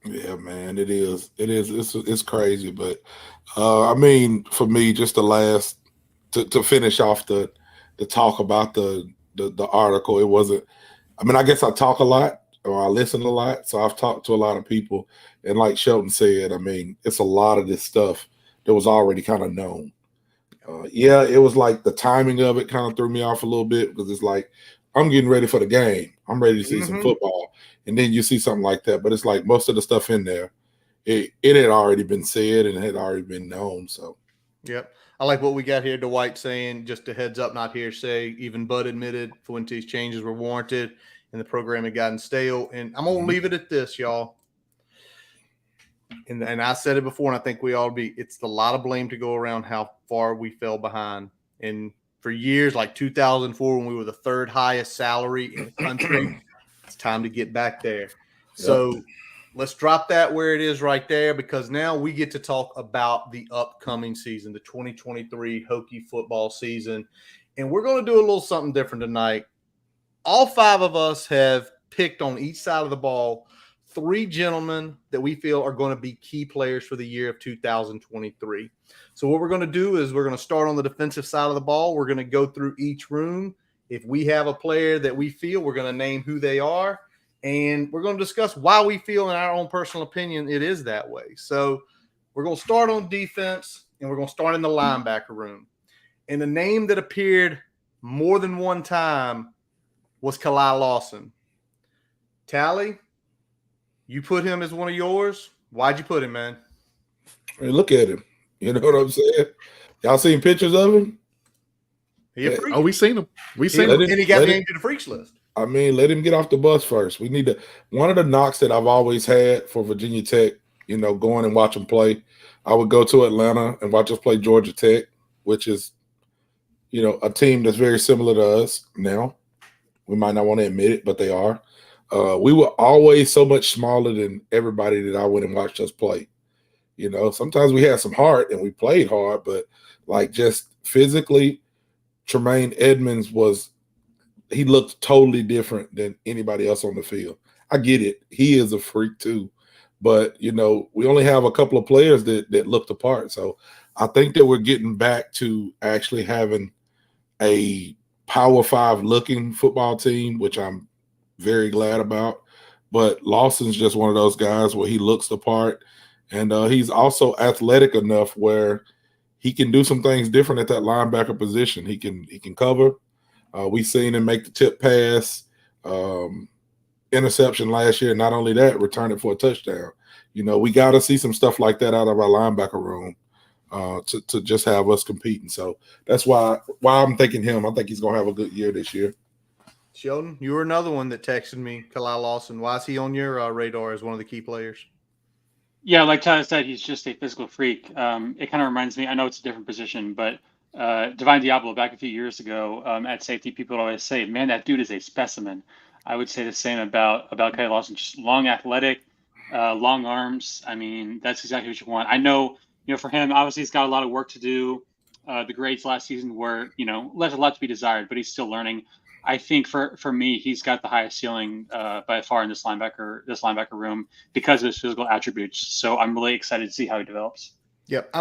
Yeah, man, it is. It's crazy, but for me, just to finish off the talk about the article, it wasn't. I guess I talk a lot or I listen a lot, so I've talked to a lot of people, and like Shelton said, it's a lot of this stuff that was already kind of known. It was like the timing of it kind of threw me off a little bit because it's like I'm getting ready for the game. I'm ready to see some football, and then you see something like that. But it's like most of the stuff in there, it had already been said and had already been known. So, yep. I like what we got here. Dwight saying, just a heads up, not hearsay. Even Bud admitted Fuente's changes were warranted, and the program had gotten stale. And I'm gonna leave it at this, y'all. And I said it before, and I think we all it's a lot of blame to go around how far we fell behind. And for years, like 2004, when we were the third highest salary in the country, it's time to get back there. Yep. So let's drop that where it is right there, because now we get to talk about the upcoming season, the 2023 Hokie football season. And we're going to do a little something different tonight. All five of us have picked on each side of the ball 3 gentlemen that we feel are going to be key players for the year of 2023. So what we're going to do is we're going to start on the defensive side of the ball. We're going to go through each room. If we have a player that we feel, we're going to name who they are, and we're going to discuss why we feel, in our own personal opinion, it is that way. So we're going to start on defense, and we're going to start in the linebacker room. And the name that appeared more than one time was Kali Lawson. Tally, you put him as one of yours. Why'd you put him, man? Hey, look at him. You know what I'm saying? Y'all seen pictures of him? Oh, we seen him. We seen him. And he got named to the freaks list. Let him get off the bus first. We need to. One of the knocks that I've always had for Virginia Tech, going and watching play, I would go to Atlanta and watch us play Georgia Tech, which is, a team that's very similar to us now. We might not want to admit it, but they are. We were always so much smaller than everybody that I went and watched us play. Sometimes we had some heart and we played hard, but like just physically, Tremaine Edmonds he looked totally different than anybody else on the field. I get it. He is a freak too. But, we only have a couple of players that looked apart. So I think that we're getting back to actually having a Power 5 looking football team, which I'm very glad about. But Lawson's just one of those guys where he looks the part, and he's also athletic enough where he can do some things different at that linebacker position. He can cover. We've seen him make the tip pass, interception last year. Not only that, return it for a touchdown. We got to see some stuff like that out of our linebacker room to just have us competing. So that's why I'm thinking him. I think he's going to have a good year this year. Sheldon, you were another one that texted me, Kali Lawson. Why is he on your radar as one of the key players? Yeah, like Tyler said, he's just a physical freak. It kind of reminds me, I know it's a different position, but Divine Diablo back a few years ago at safety, people would always say, man, that dude is a specimen. I would say the same about Kali Lawson, just long athletic, long arms. That's exactly what you want. I know, for him, obviously he's got a lot of work to do. The grades last season were, left a lot to be desired, but he's still learning. I think for me, he's got the highest ceiling by far in this linebacker room because of his physical attributes. So I'm really excited to see how he develops. Yep.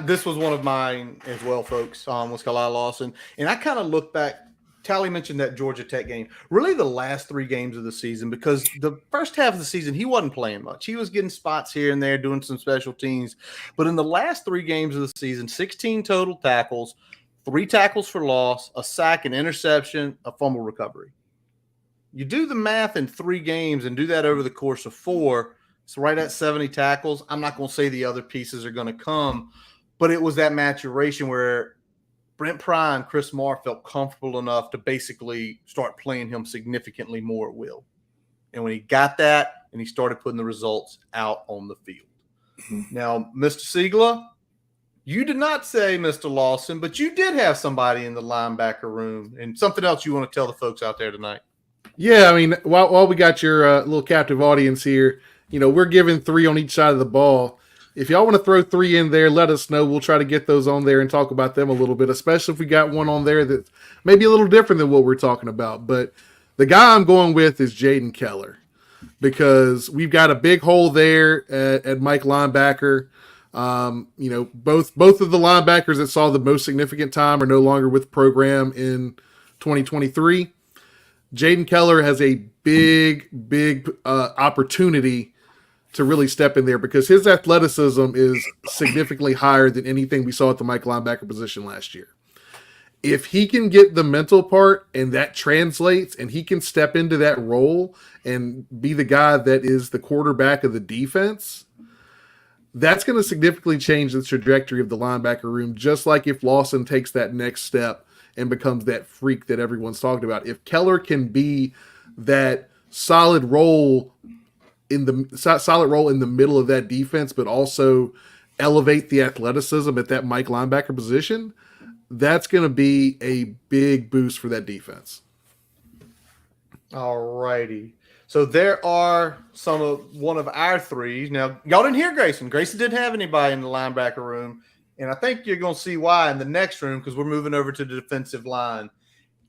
This was one of mine as well, folks, was Kyle Lawson. And I kind of look back. Tally mentioned that Georgia Tech game, really the last 3 games of the season, because the first half of the season, he wasn't playing much. He was getting spots here and there, doing some special teams. But in the last 3 games of the season, 16 total tackles, 3 tackles for loss, a sack, an interception, a fumble recovery. You do the math in 3 games and do that over the course of 4. So right at 70 tackles. I'm not going to say the other pieces are going to come, but it was that maturation where Brent Pry and Chris Marr felt comfortable enough to basically start playing him significantly more at will. And when he got that, and he started putting the results out on the field. Now, Mr. Siegler, you did not say Mr. Lawson, but you did have somebody in the linebacker room, and something else you want to tell the folks out there tonight. Yeah, I mean, while we got your little captive audience here, we're giving 3 on each side of the ball. If y'all want to throw 3 in there, let us know. We'll try to get those on there and talk about them a little bit, especially if we got one on there that's maybe a little different than what we're talking about. But the guy I'm going with is Jaden Keller, because we've got a big hole there at Mike linebacker. Both of the linebackers that saw the most significant time are no longer with the program in 2023. Jaden Keller has a big opportunity to really step in there, because his athleticism is significantly higher than anything we saw at the Mike linebacker position last year. If he can get the mental part and that translates, and he can step into that role and be the guy that is the quarterback of the defense, that's going to significantly change the trajectory of the linebacker room, just like if Lawson takes that next step and becomes that freak that everyone's talking about. If Keller can be that solid role in the middle of that defense, but also elevate the athleticism at that Mike linebacker position, that's going to be a big boost for that defense. All righty. So there are one of our 3s. Now, y'all didn't hear Grayson. Grayson didn't have anybody in the linebacker room. And I think you're going to see why in the next room, because we're moving over to the defensive line.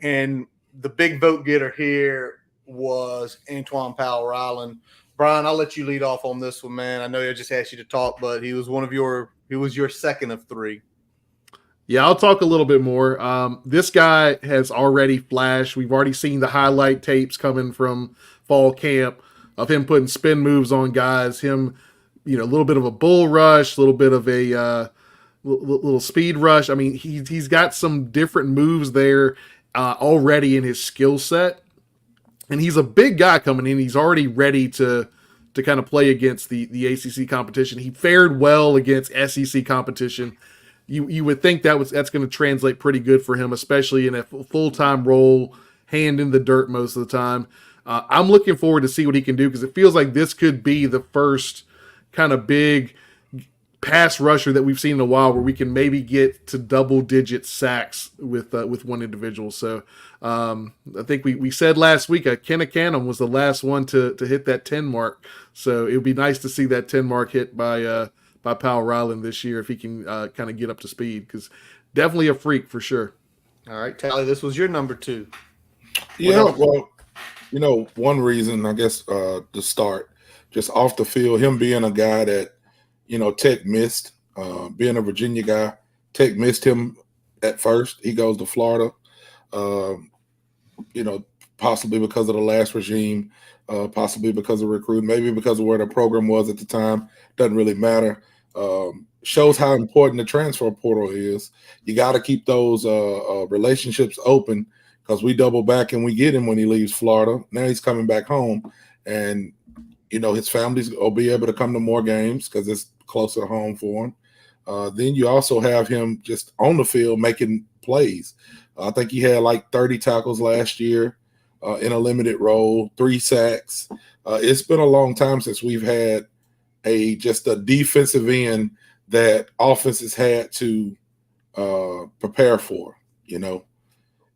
And the big vote getter here was Antoine Powell-Ryland. Brian, I'll let you lead off on this one, man. I know I just asked you to talk, but he was your second of 3. Yeah, I'll talk a little bit more. This guy has already flashed. We've already seen the highlight tapes coming from fall camp of him putting spin moves on guys, him, a little bit of a bull rush, a little bit of a little speed rush. I mean, he's got some different moves there already in his skill set. And he's a big guy coming in. He's already ready to kind of play against the ACC competition. He fared well against SEC competition. You would think that's going to translate pretty good for him, especially in a full-time role, hand in the dirt most of the time. I'm looking forward to see what he can do, because it feels like this could be the first kind of big pass rusher that we've seen in a while where we can maybe get to double-digit sacks with one individual. So I think we said last week Kenna Canham was the last one to hit that 10 mark. So it would be nice to see that 10 mark hit by Powell-Ryland this year if he can kind of get up to speed, because definitely a freak for sure. All right, Tally, this was your number 2. Yeah, well, one reason, I guess, to start, just off the field, him being a guy that, Tech missed, being a Virginia guy, Tech missed him at first. He goes to Florida, possibly because of the last regime, possibly because of recruiting, maybe because of where the program was at the time. Doesn't really matter. Shows how important the transfer portal is. You got to keep those relationships open, because we double back and we get him when he leaves Florida. Now he's coming back home, and his families will be able to come to more games because it's closer to home for him. Then you also have him just on the field making plays. I think he had like 30 tackles last year in a limited role, 3 sacks. It's been a long time since we've had just a defensive end that offenses had to prepare for,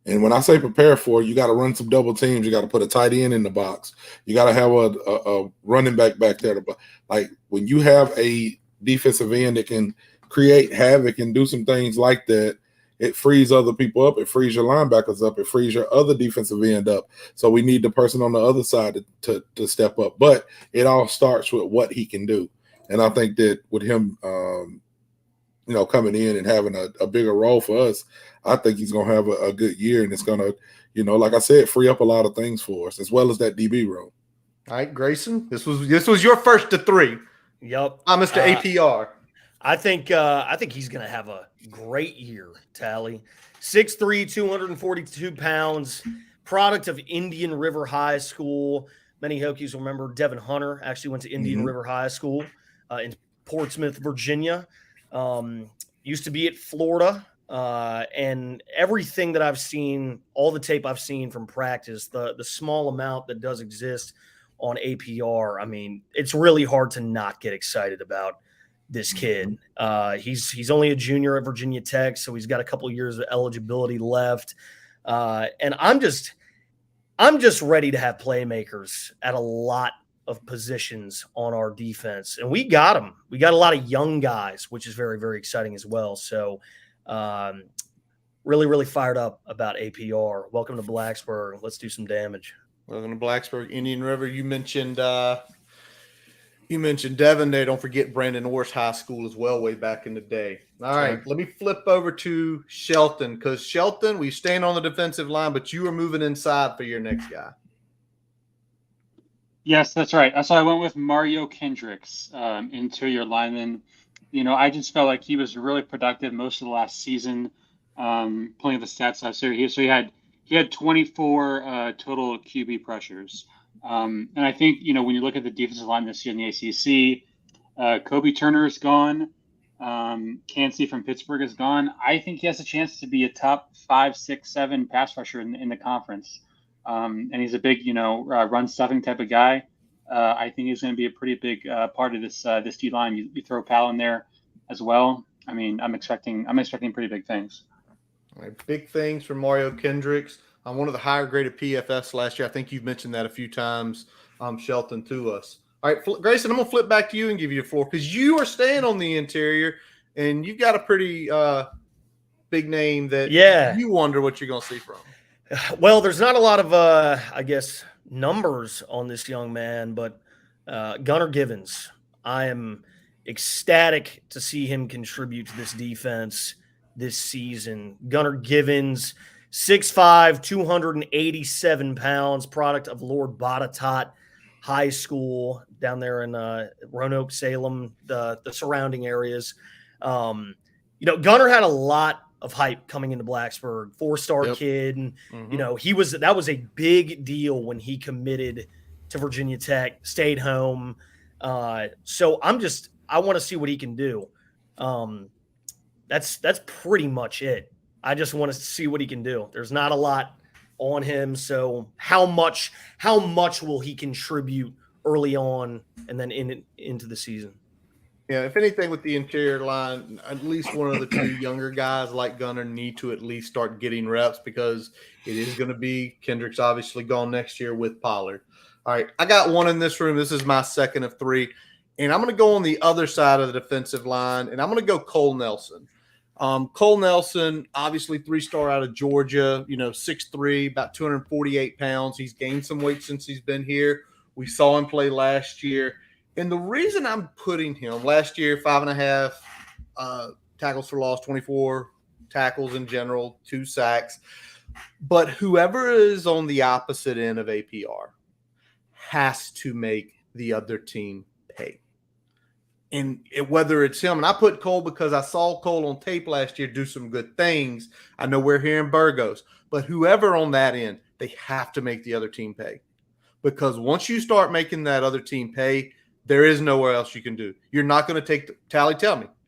And when I say prepare for, you got to run some double teams. You got to put a tight end in the box. You got to have a running back there. Like when you have a defensive end that can create havoc and do some things like that, it frees other people up. It frees your linebackers up. It frees your other defensive end up. So we need the person on the other side to step up. But it all starts with what he can do. And I think that with him coming in and having a bigger role for us, I think he's going to have a good year, and it's going to, like I said, free up a lot of things for us, as well as that DB room. All right, Grayson, this was your first to 3. Yep. Mr. APR. I think he's going to have a great year, Tally. 6'3", 242 pounds, product of Indian River High School. Many Hokies will remember Devin Hunter actually went to Indian River High School in Portsmouth, Virginia. Used to be at Florida. And everything that I've seen, all the tape I've seen from practice, the small amount that does exist on APR, I mean, it's really hard to not get excited about this kid. He's only a junior at Virginia Tech, so he's got a couple of years of eligibility left. And I'm just ready to have playmakers at a lot of positions on our defense. And we got them. We got a lot of young guys, which is very, very exciting as well. So really, really fired up about APR. Welcome to Blacksburg. Let's do some damage. Welcome to Blacksburg, Indian River. You mentioned Devin there. Don't forget Brandon Orris High School as well, way back in the day. All right, let me flip over to Shelton, because Shelton, we stand on the defensive line, but you are moving inside for your next guy. Yes, that's right. So I went with Mario Kendricks, interior lineman. I just felt like he was really productive most of the last season. Pulling the stats out here, so he had 24 total QB pressures. And I think, when you look at the defensive line this year in the ACC, Kobe Turner is gone. Cansey from Pittsburgh is gone. I think he has a chance to be a top 5, 6, 7 pass rusher in the conference. And he's a big, run stuffing type of guy. I think he's going to be a pretty big part of this D line. You throw Pal in there as well. I mean, I'm expecting pretty big things. All right, big things from Mario Kendricks. One of the higher graded PFS last year. I think you've mentioned that a few times, Shelton, to us. All right, Grayson, I'm going to flip back to you and give you the floor, because you are staying on the interior, and you've got a pretty big name that you wonder what you're going to see from. Well, there's not a lot of, numbers on this young man, but Gunnar Givens, I am ecstatic to see him contribute to this defense this season. Gunnar Givens, 6'5", 287 pounds, product of Lord Botetourt High School down there in Roanoke, Salem, the surrounding areas. Gunnar had a lot of hype coming into Blacksburg, 4-star kid. And, that was a big deal when he committed to Virginia Tech, stayed home. So I want to see what he can do. That's pretty much it. I just want to see what he can do. There's not a lot on him. So how much will he contribute early on and then into the season? Yeah, if anything with the interior line, at least one of the 2 younger guys like Gunnar need to at least start getting reps, because it is going to be Kendricks obviously gone next year with Pollard. All right, I got one in this room. This is my second of 3. And I'm going to go on the other side of the defensive line, and I'm going to go Cole Nelson. Cole Nelson, obviously 3-star out of Georgia, 6'3", about 248 pounds. He's gained some weight since he's been here. We saw him play last year. And the reason I'm putting him, last year, 5.5 tackles for loss, 24 tackles in general, 2 sacks. But whoever is on the opposite end of APR has to make the other team pay. And whether it's him, and I put Cole because I saw Cole on tape last year do some good things. I know we're hearing Burgos, but whoever on that end, they have to make the other team pay. Because once you start making that other team pay, there is nowhere else you can do. You're not going to take the Tally.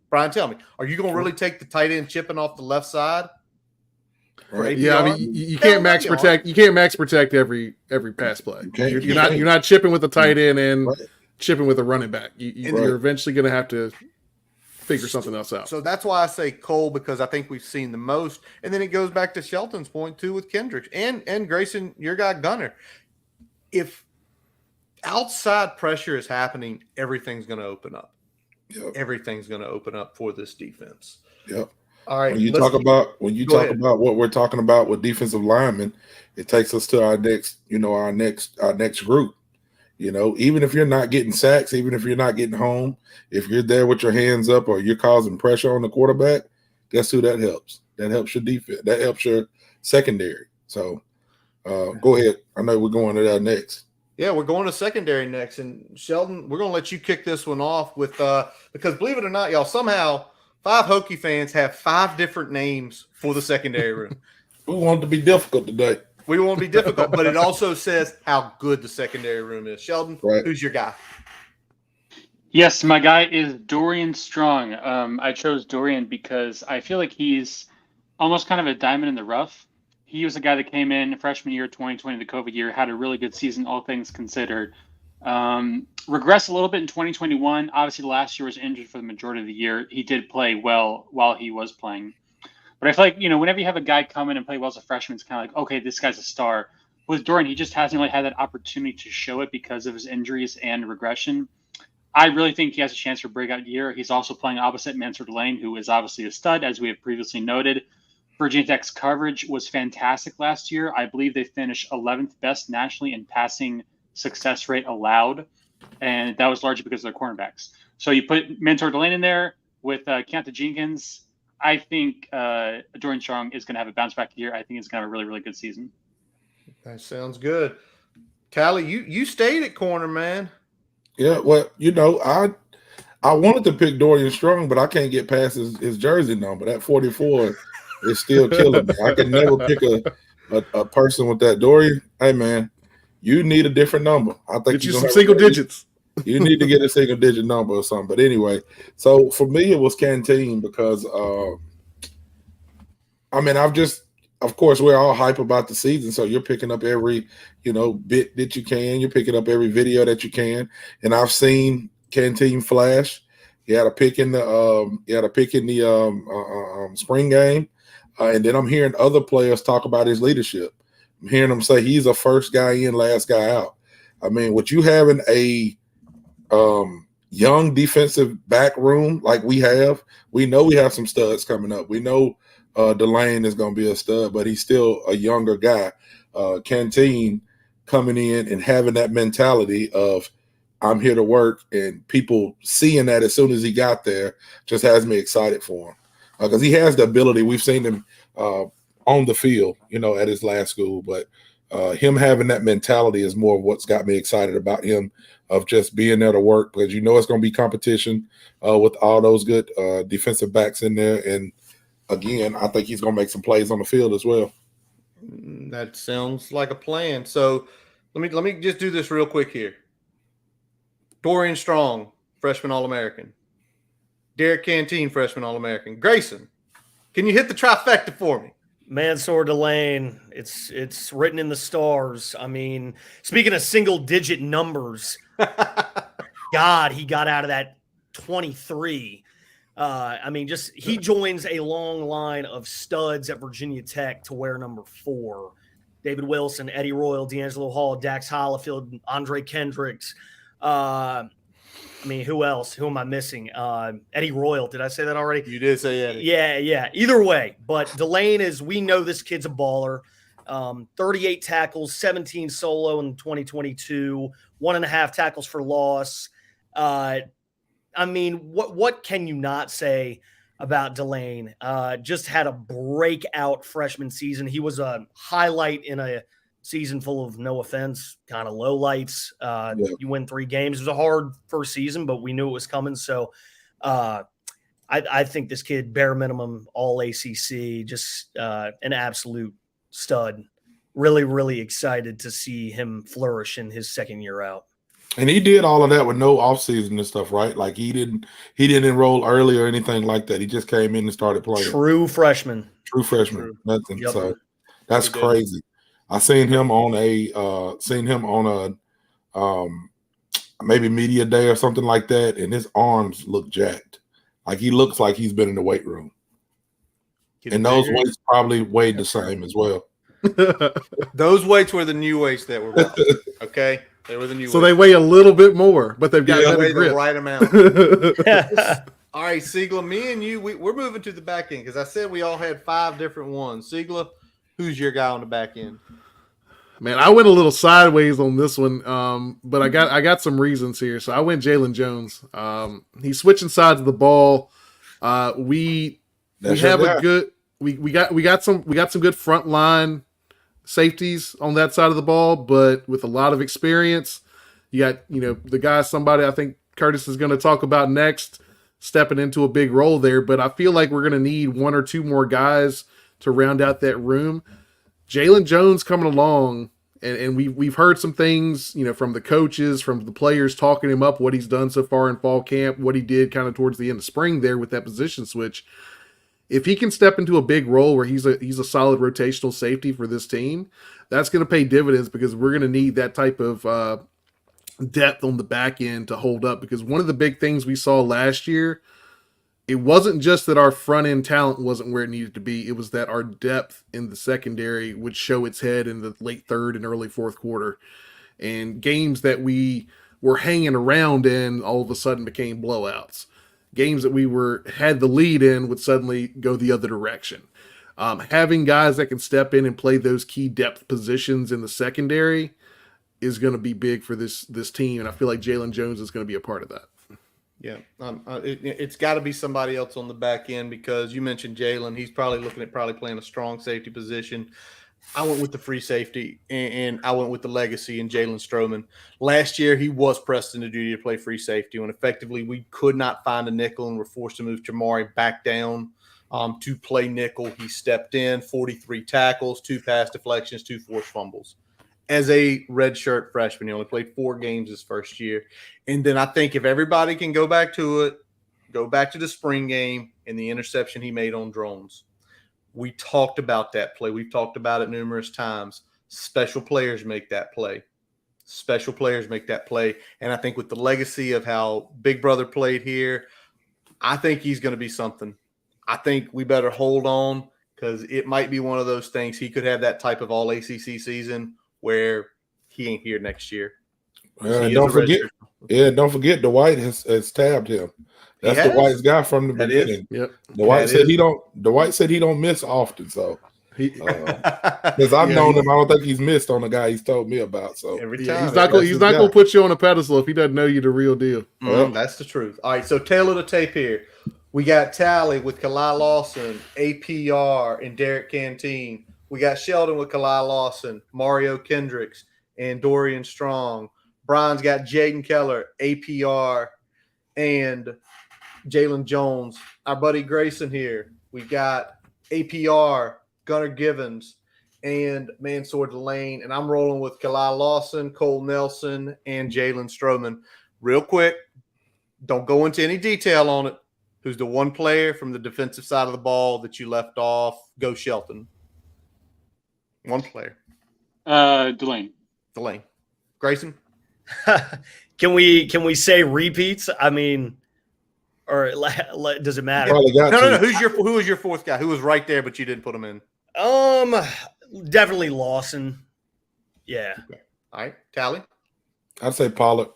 Brian, tell me, are you going to really take the tight end chipping off the left side? Right. Yeah, I mean, you can't max protect. You can't max protect every pass play. You're not chipping with the tight end and chipping with a running back. You're eventually going to have to figure something else out. So that's why I say Cole, because I think we've seen the most. And then it goes back to Shelton's point too with Kendricks and Grayson, your guy Gunnar. If outside pressure is happening, everything's going to open up. Yep. Everything's going to open up for this defense. Yep. All right. When you talk about what we're talking about with defensive linemen, it takes us to our next group. Even if you're not getting sacks, even if you're not getting home, if you're there with your hands up or you're causing pressure on the quarterback, guess who that helps? That helps your defense. That helps your secondary. So go ahead. I know we're going to that next. Yeah, we're going to secondary next. And Sheldon, we're going to let you kick this one off with because believe it or not, y'all, somehow 5 Hokie fans have 5 different names for the secondary room. We want it to be difficult today. We won't be difficult, but it also says how good the secondary room is. Sheldon, Right. Who's your guy? Yes, my guy is Dorian Strong. I chose Dorian because I feel like he's almost kind of a diamond in the rough. He was a guy that came in freshman year, 2020, the COVID year, had a really good season, all things considered. Regressed a little bit in 2021. Obviously, last year was injured for the majority of the year. He did play well while he was playing. But I feel like, whenever you have a guy come in and play well as a freshman, it's kind of like, okay, this guy's a star. With Dorian, he just hasn't really had that opportunity to show it because of his injuries and regression. I really think he has a chance for a breakout year. He's also playing opposite Mansour Delane, who is obviously a stud, as we have previously noted. Virginia Tech's coverage was fantastic last year. I believe they finished 11th best nationally in passing success rate allowed, and that was largely because of their cornerbacks. So you put Mansour Delane in there with Keontae Jenkins. I think Dorian Strong is going to have a bounce back year. I think he's going to have a really, really good season. That sounds good. Tally, you stayed at corner, man. Yeah, well, I wanted to pick Dorian Strong, but I can't get past his jersey number. That 44 is still killing me. I can never pick a person with that. Dorian, hey, man, you need a different number. I think get you some single digits. You need to get a single digit number or something. But anyway, so for me, it was Canteen because, of course, we're all hype about the season. So you're picking up every, bit that you can. You're picking up every video that you can. And I've seen Canteen flash. He had a pick in the spring game. And then I'm hearing other players talk about his leadership. I'm hearing them say he's a first guy in, last guy out. I mean, with you having a young defensive back room like we know we have some studs coming up. We know Delane is going to be a stud, but he's still a younger guy. Canteen coming in and having that mentality of I'm here to work, and people seeing that as soon as he got there just has me excited for him because he has the ability. We've seen him on the field, at his last school, but him having that mentality is more of what's got me excited about him, of just being there to work, because it's going to be competition with all those good defensive backs in there. And again, I think he's going to make some plays on the field as well. That sounds like a plan. So let me just do this real quick here. Dorian Strong, freshman All-American. Derek Canteen, freshman All-American. Grayson, can you hit the trifecta for me? Mansour Delane, it's written in the stars. I mean, speaking of single-digit numbers, God, he got out of that 23. He joins a long line of studs at Virginia Tech to wear number 4. David Wilson, Eddie Royal, D'Angelo Hall, Dax Hollifield, Andre Kendricks. Who else? Who am I missing? Eddie Royal. Did I say that already? You did say Eddie. Yeah. Either way, but Delane we know this kid's a baller. 38 tackles, 17 solo in 2022, 1.5 tackles for loss. What can you not say about Delane? Just had a breakout freshman season. He was a highlight in a season full of, no offense, kind of low lights. You win 3 games. It was a hard first season, but we knew it was coming. So I think this kid, bare minimum, all ACC, just an absolute stud. Really, really excited to see him flourish in his second year out. And he did all of that with no offseason and stuff, right? Like he didn't enroll early or anything like that. He just came in and started playing. True freshman. Nothing. Yep. So that's crazy. I seen him on a maybe media day or something like that, and his arms look jacked. Like he looks like he's been in the weight room. And those weights probably weighed the same as well. Those weights were the new weights that were bought. Okay. They were the new. So they weigh a little bit more, but they've got the grip. right amount. All right, Siegler, me and you, we're moving to the back end because I said we all had 5 different ones. Siegler, who's your guy on the back end? Man, I went a little sideways on this one, but I got some reasons here. So I went Jalen Jones. He's switching sides of the ball. We have a good we got some good front line safeties on that side of the ball, but with a lot of experience. You got the guy, somebody I think Curtis is going to talk about next, stepping into a big role there. But I feel like we're going to need one or two more guys to round out that room. Jalen Jones coming along, and we've heard some things, from the coaches, from the players talking him up, what he's done so far in fall camp, what he did kind of towards the end of spring there with that position switch. If he can step into a big role where he's a solid rotational safety for this team, that's going to pay dividends because we're going to need that type of depth on the back end to hold up. Because one of the big things we saw last year, it wasn't just that our front end talent wasn't where it needed to be. It was that our depth in the secondary would show its head in the late third and early fourth quarter. And games that we were hanging around in all of a sudden became blowouts. Games that we had the lead in would suddenly go the other direction. Having guys that can step in and play those key depth positions in the secondary is going to be big for this team. And I feel like Jalen Jones is going to be a part of that. Yeah, it's got to be somebody else on the back end because you mentioned Jalen. He's probably looking at playing a strong safety position. I went with the free safety, and I went with the legacy in Jalen Stroman. Last year, he was pressed into duty to play free safety, when effectively we could not find a nickel and were forced to move Jamari back down to play nickel. He stepped in, 43 tackles, 2 pass deflections, 2 forced fumbles. As a redshirt freshman, he only played 4 games his first year. And then I think if everybody can go back to the spring game and the interception he made on drones. We talked about that play. We've talked about it numerous times. Special players make that play. Special players make that play. And I think with the legacy of how Big Brother played here, I think he's going to be something. I think we better hold on because it might be one of those things. He could have that type of all ACC season where he ain't here next year. Don't forget Dwight has tabbed him. That's Dwight's guy from the beginning. Yep. Dwight said he don't miss often, so because I've known him, I don't think he's missed on the guy he's told me about. So every time he's not going to put you on a pedestal if he doesn't know you the real deal. That's the truth. All right, so tail of the tape here. We got Tally with Kalai Lawson, APR, and Derek Canteen. We got Sheldon with Kalai Lawson, Mario Kendricks, and Dorian Strong. Brian's got Jaden Keller, APR, and Jalen Jones. Our buddy Grayson here. We got APR, Gunnar Givens, and Mansour Delane. And I'm rolling with Kalai Lawson, Cole Nelson, and Jalen Stroman. Real quick, don't go into any detail on it. Who's the one player from the defensive side of the ball that you left off? Go Shelton. One player. Delane. Grayson? Can we say repeats? I mean, or does it matter? No. Who was your fourth guy? Who was right there, but you didn't put him in? Definitely Lawson. Yeah. Okay. All right. Tally? I'd say Pollard.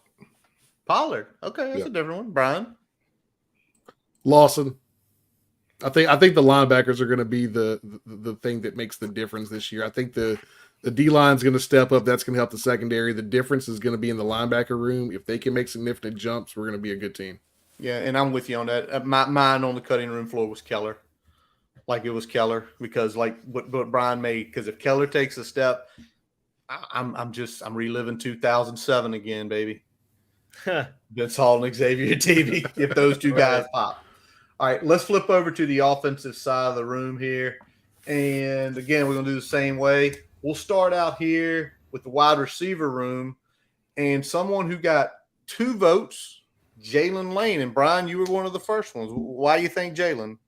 Okay, that's a different one. Brian? Lawson. I think the linebackers are going to be the thing that makes the difference this year. I think the D-line is going to step up. That's going to help the secondary. The difference is going to be in the linebacker room. If they can make significant jumps, we're going to be a good team. Yeah, and I'm with you on that. Mine on the cutting room floor was Keller. Like it was Keller because like what Brian made. Because if Keller takes a step, I'm reliving 2007 again, baby. Vince Hall and Xavier TV. If those two guys pop. All right, let's flip over to the offensive side of the room here. And again, we're going to do the same way. We'll start out here with the wide receiver room and someone who got 2 votes, Jalen Lane. And Brian, you were one of the first ones. Why do you think Jalen?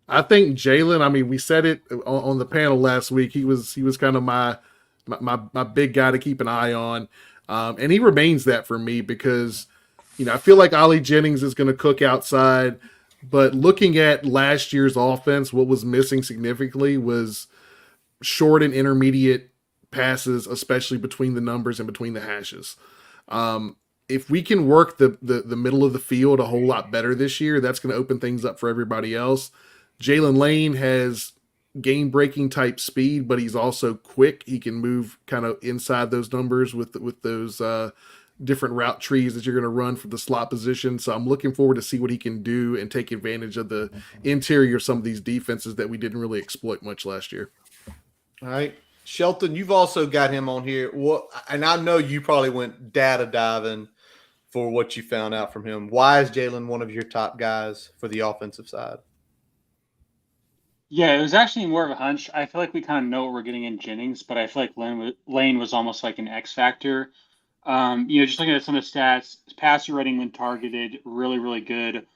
I think Jalen, I mean, we said it on the panel last week. He was kind of my big guy to keep an eye on. And he remains that for me because I feel like Ollie Jennings is going to cook outside, but looking at last year's offense, what was missing significantly was short and intermediate passes, especially between the numbers and between the hashes. If we can work the middle of the field a whole lot better this year, that's going to open things up for everybody else. Jalen Lane has game-breaking type speed, but he's also quick. He can move kind of inside those numbers with those different route trees that you're going to run from the slot position. So I'm looking forward to see what he can do and take advantage of the interior of some of these defenses that we didn't really exploit much last year. All right. Shelton, you've also got him on here. And I know you probably went data diving for what you found out from him. Why is Jalen one of your top guys for the offensive side? Yeah, it was actually more of a hunch. I feel like we kind of know what we're getting in Jennings, but I feel like Lane was almost like an X factor. Just looking at some of the stats, his passer rating when targeted, really, really good.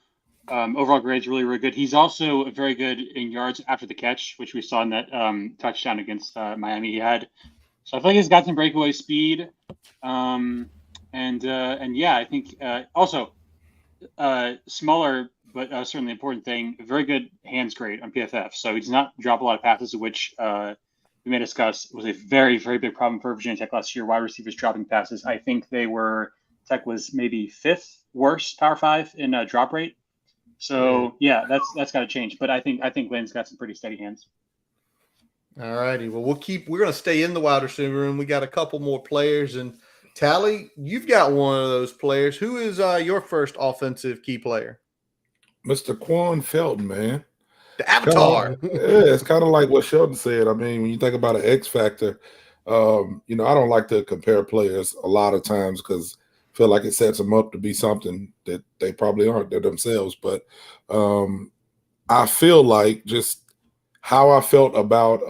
Overall grades, really, really good. He's also very good in yards after the catch, which we saw in that touchdown against Miami he had. So I feel like he's got some breakaway speed. I think also smaller, but certainly important thing, very good hands grade on PFF. So he does not drop a lot of passes, which we may discuss was a very, very big problem for Virginia Tech last year. Wide receivers dropping passes. I think Tech was maybe 5th worst Power 5 in drop rate. So yeah, that's got to change. But I think Lane's got some pretty steady hands. All righty. Well, we're going to stay in the wide receiver room. We got a couple more players, and Tally, you've got one of those players. Who is your first offensive key player? Mr. Quan Felton, man. The Avatar. It's kind of like what Sheldon said. I mean, when you think about an X factor, I don't like to compare players a lot of times because I feel like it sets them up to be something that they probably aren't. They're themselves. But I feel like just how I felt about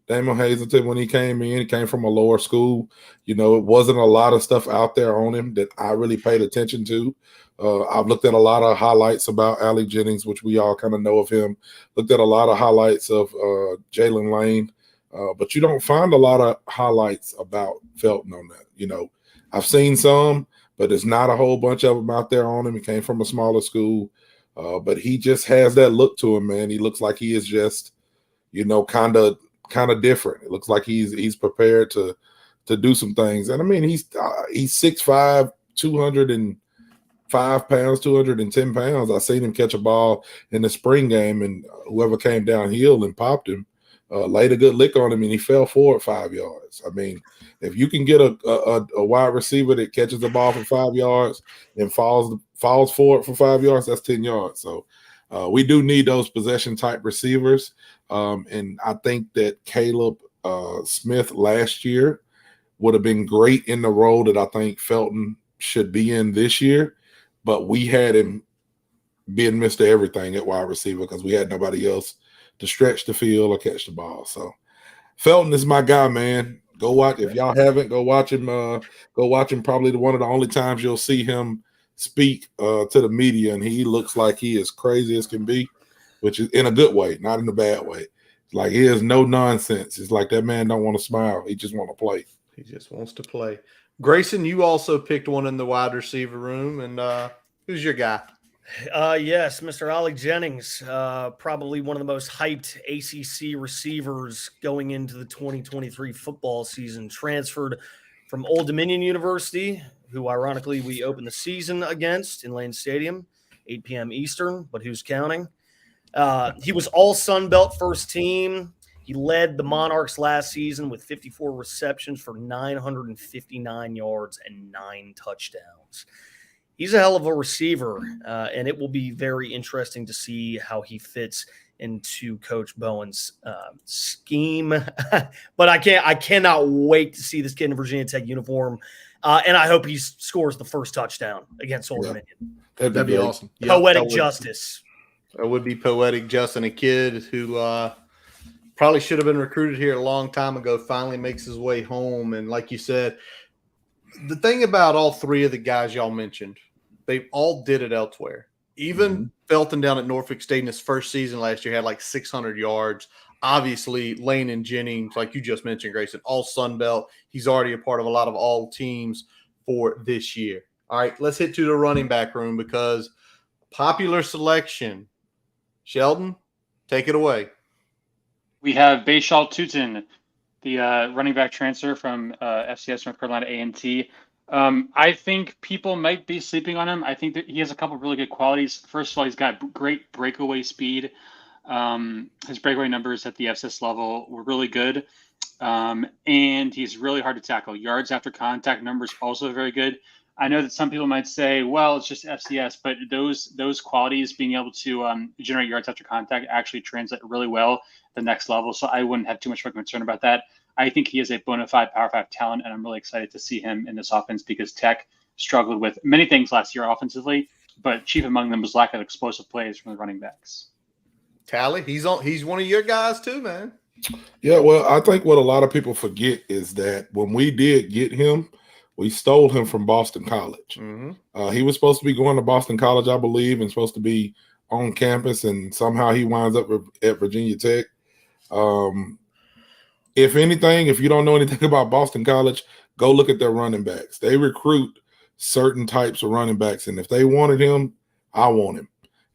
Damon Hazleton, when he came from a lower school. It wasn't a lot of stuff out there on him that I really paid attention to. I've looked at a lot of highlights about Allie Jennings, which we all kind of know of him. Looked at a lot of highlights of Jalen Lane, but you don't find a lot of highlights about Felton on that. I've seen some, but there's not a whole bunch of them out there on him. He came from a smaller school, but he just has that look to him, man. He looks like he is just, kind of different. It looks like he's prepared to do some things. And I mean, he's 6'5", 205 pounds, 210 pounds. I seen him catch a ball in the spring game, and whoever came downhill and popped him laid a good lick on him, and he fell forward 5 yards. I mean, if you can get a wide receiver that catches the ball for 5 yards and falls forward for 5 yards, that's 10 yards. So we do need those possession type receivers. And I think that Caleb Smith last year would have been great in the role that I think Felton should be in this year. But we had him being Mr. Everything at wide receiver because we had nobody else to stretch the field or catch the ball. So Felton is my guy, man. Go watch. If y'all haven't, go watch him. Go watch him. Probably one of the only times you'll see him speak to the media, and he looks like he is crazy as can be, which is in a good way, not in a bad way. Like, he has no nonsense. It's like that man don't want to smile. He just want to play. He just wants to play. Grayson, you also picked one in the wide receiver room, and who's your guy? Yes, Mr. Ollie Jennings, probably one of the most hyped ACC receivers going into the 2023 football season. Transferred from Old Dominion University, who ironically we opened the season against in Lane Stadium, 8 p.m. Eastern, but who's counting? He was all Sun Belt first team. He led the Monarchs last season with 54 receptions for 959 yards and 9 touchdowns. He's a hell of a receiver, and it will be very interesting to see how he fits into Coach Bowen's scheme. But I cannot wait to see this kid in a Virginia Tech uniform, and I hope he scores the first touchdown against Old Dominion. That'd be awesome. Poetic justice. That would be poetic justice. And a kid who probably should have been recruited here a long time ago finally makes his way home. And like you said, the thing about all three of the guys y'all mentioned, they all did it elsewhere. Even Felton down at Norfolk State in his first season last year had like 600 yards. Obviously, Lane and Jennings, like you just mentioned, Grayson, all Sun Belt. He's already a part of a lot of all teams for this year. All right, let's hit to the running back room because popular selection. Sheldon, take it away. We have Bayshal Tutin, the running back transfer from FCS North Carolina A&T. I think people might be sleeping on him. I think that he has a couple of really good qualities. First of all, he's got great breakaway speed. His breakaway numbers at the FCS level were really good. And he's really hard to tackle. Yards after contact numbers also very good. I know that some people might say, well, it's just FCS, but those qualities, being able to generate yards after contact, actually translate really well at the next level. So I wouldn't have too much of a concern about that. I think he is a bona fide Power 5 talent, and I'm really excited to see him in this offense because Tech struggled with many things last year offensively, but chief among them was lack of explosive plays from the running backs. Tally, he's one of your guys too, man. Yeah, well, I think what a lot of people forget is that when we did get him, we stole him from Boston College. Mm-hmm. He was supposed to be going to Boston College, I believe, and supposed to be on campus, and somehow he winds up at Virginia Tech. If anything, if you don't know anything about Boston College, go look at their running backs. They recruit certain types of running backs, and if they wanted him, I want him.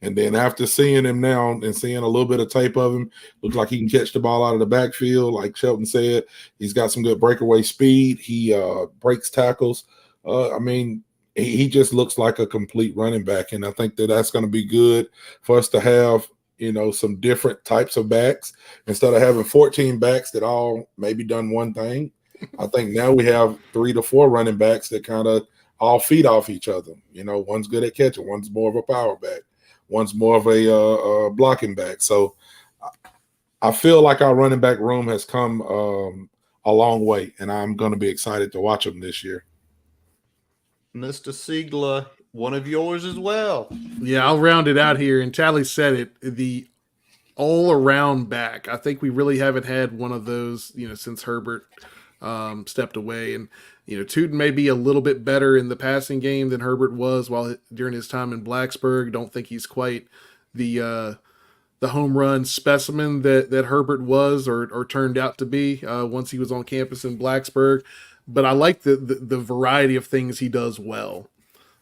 And then after seeing him now and seeing a little bit of tape of him, looks like he can catch the ball out of the backfield. Like Shelton said, he's got some good breakaway speed. He breaks tackles. He just looks like a complete running back, and I think that's going to be good for us to have, some different types of backs instead of having 14 backs that all maybe done one thing. I think now we have 3 to 4 running backs that kind of all feed off each other. One's good at catching, one's more of a power back. One's more of a blocking back. So I feel like our running back room has come a long way, and I'm going to be excited to watch them this year. Mr. Siegler, one of yours as well. Yeah, I'll round it out here. And Tally said it, the all-around back. I think we really haven't had one of those, since Herbert stepped away. And Tootin may be a little bit better in the passing game than Herbert was during his time in Blacksburg. Don't think he's quite the home run specimen that Herbert was or turned out to be once he was on campus in Blacksburg. But I like the variety of things he does well.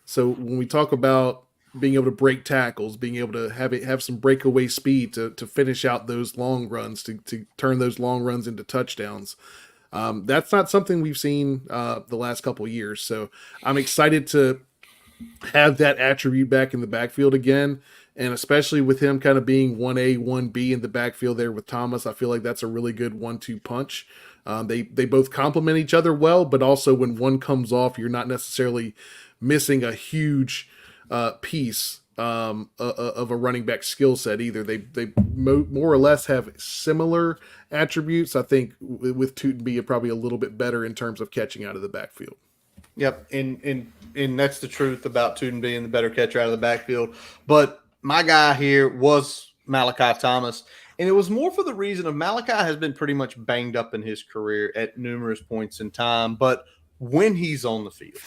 So when we talk about being able to break tackles, being able to have some breakaway speed to finish out those long runs, to turn those long runs into touchdowns. That's not something we've seen the last couple of years. So I'm excited to have that attribute back in the backfield again. And especially with him kind of being 1A, 1B in the backfield there with Thomas, I feel like that's a really good 1-2 punch. They both complement each other well, but also when one comes off, you're not necessarily missing a huge piece of a running back skill set either. They more or less have similar attributes. I think with Tootin being probably a little bit better in terms of catching out of the backfield. Yep, and that's the truth about Tootin being the better catcher out of the backfield. But my guy here was Malachi Thomas, and it was more for the reason of Malachi has been pretty much banged up in his career at numerous points in time, but when he's on the field,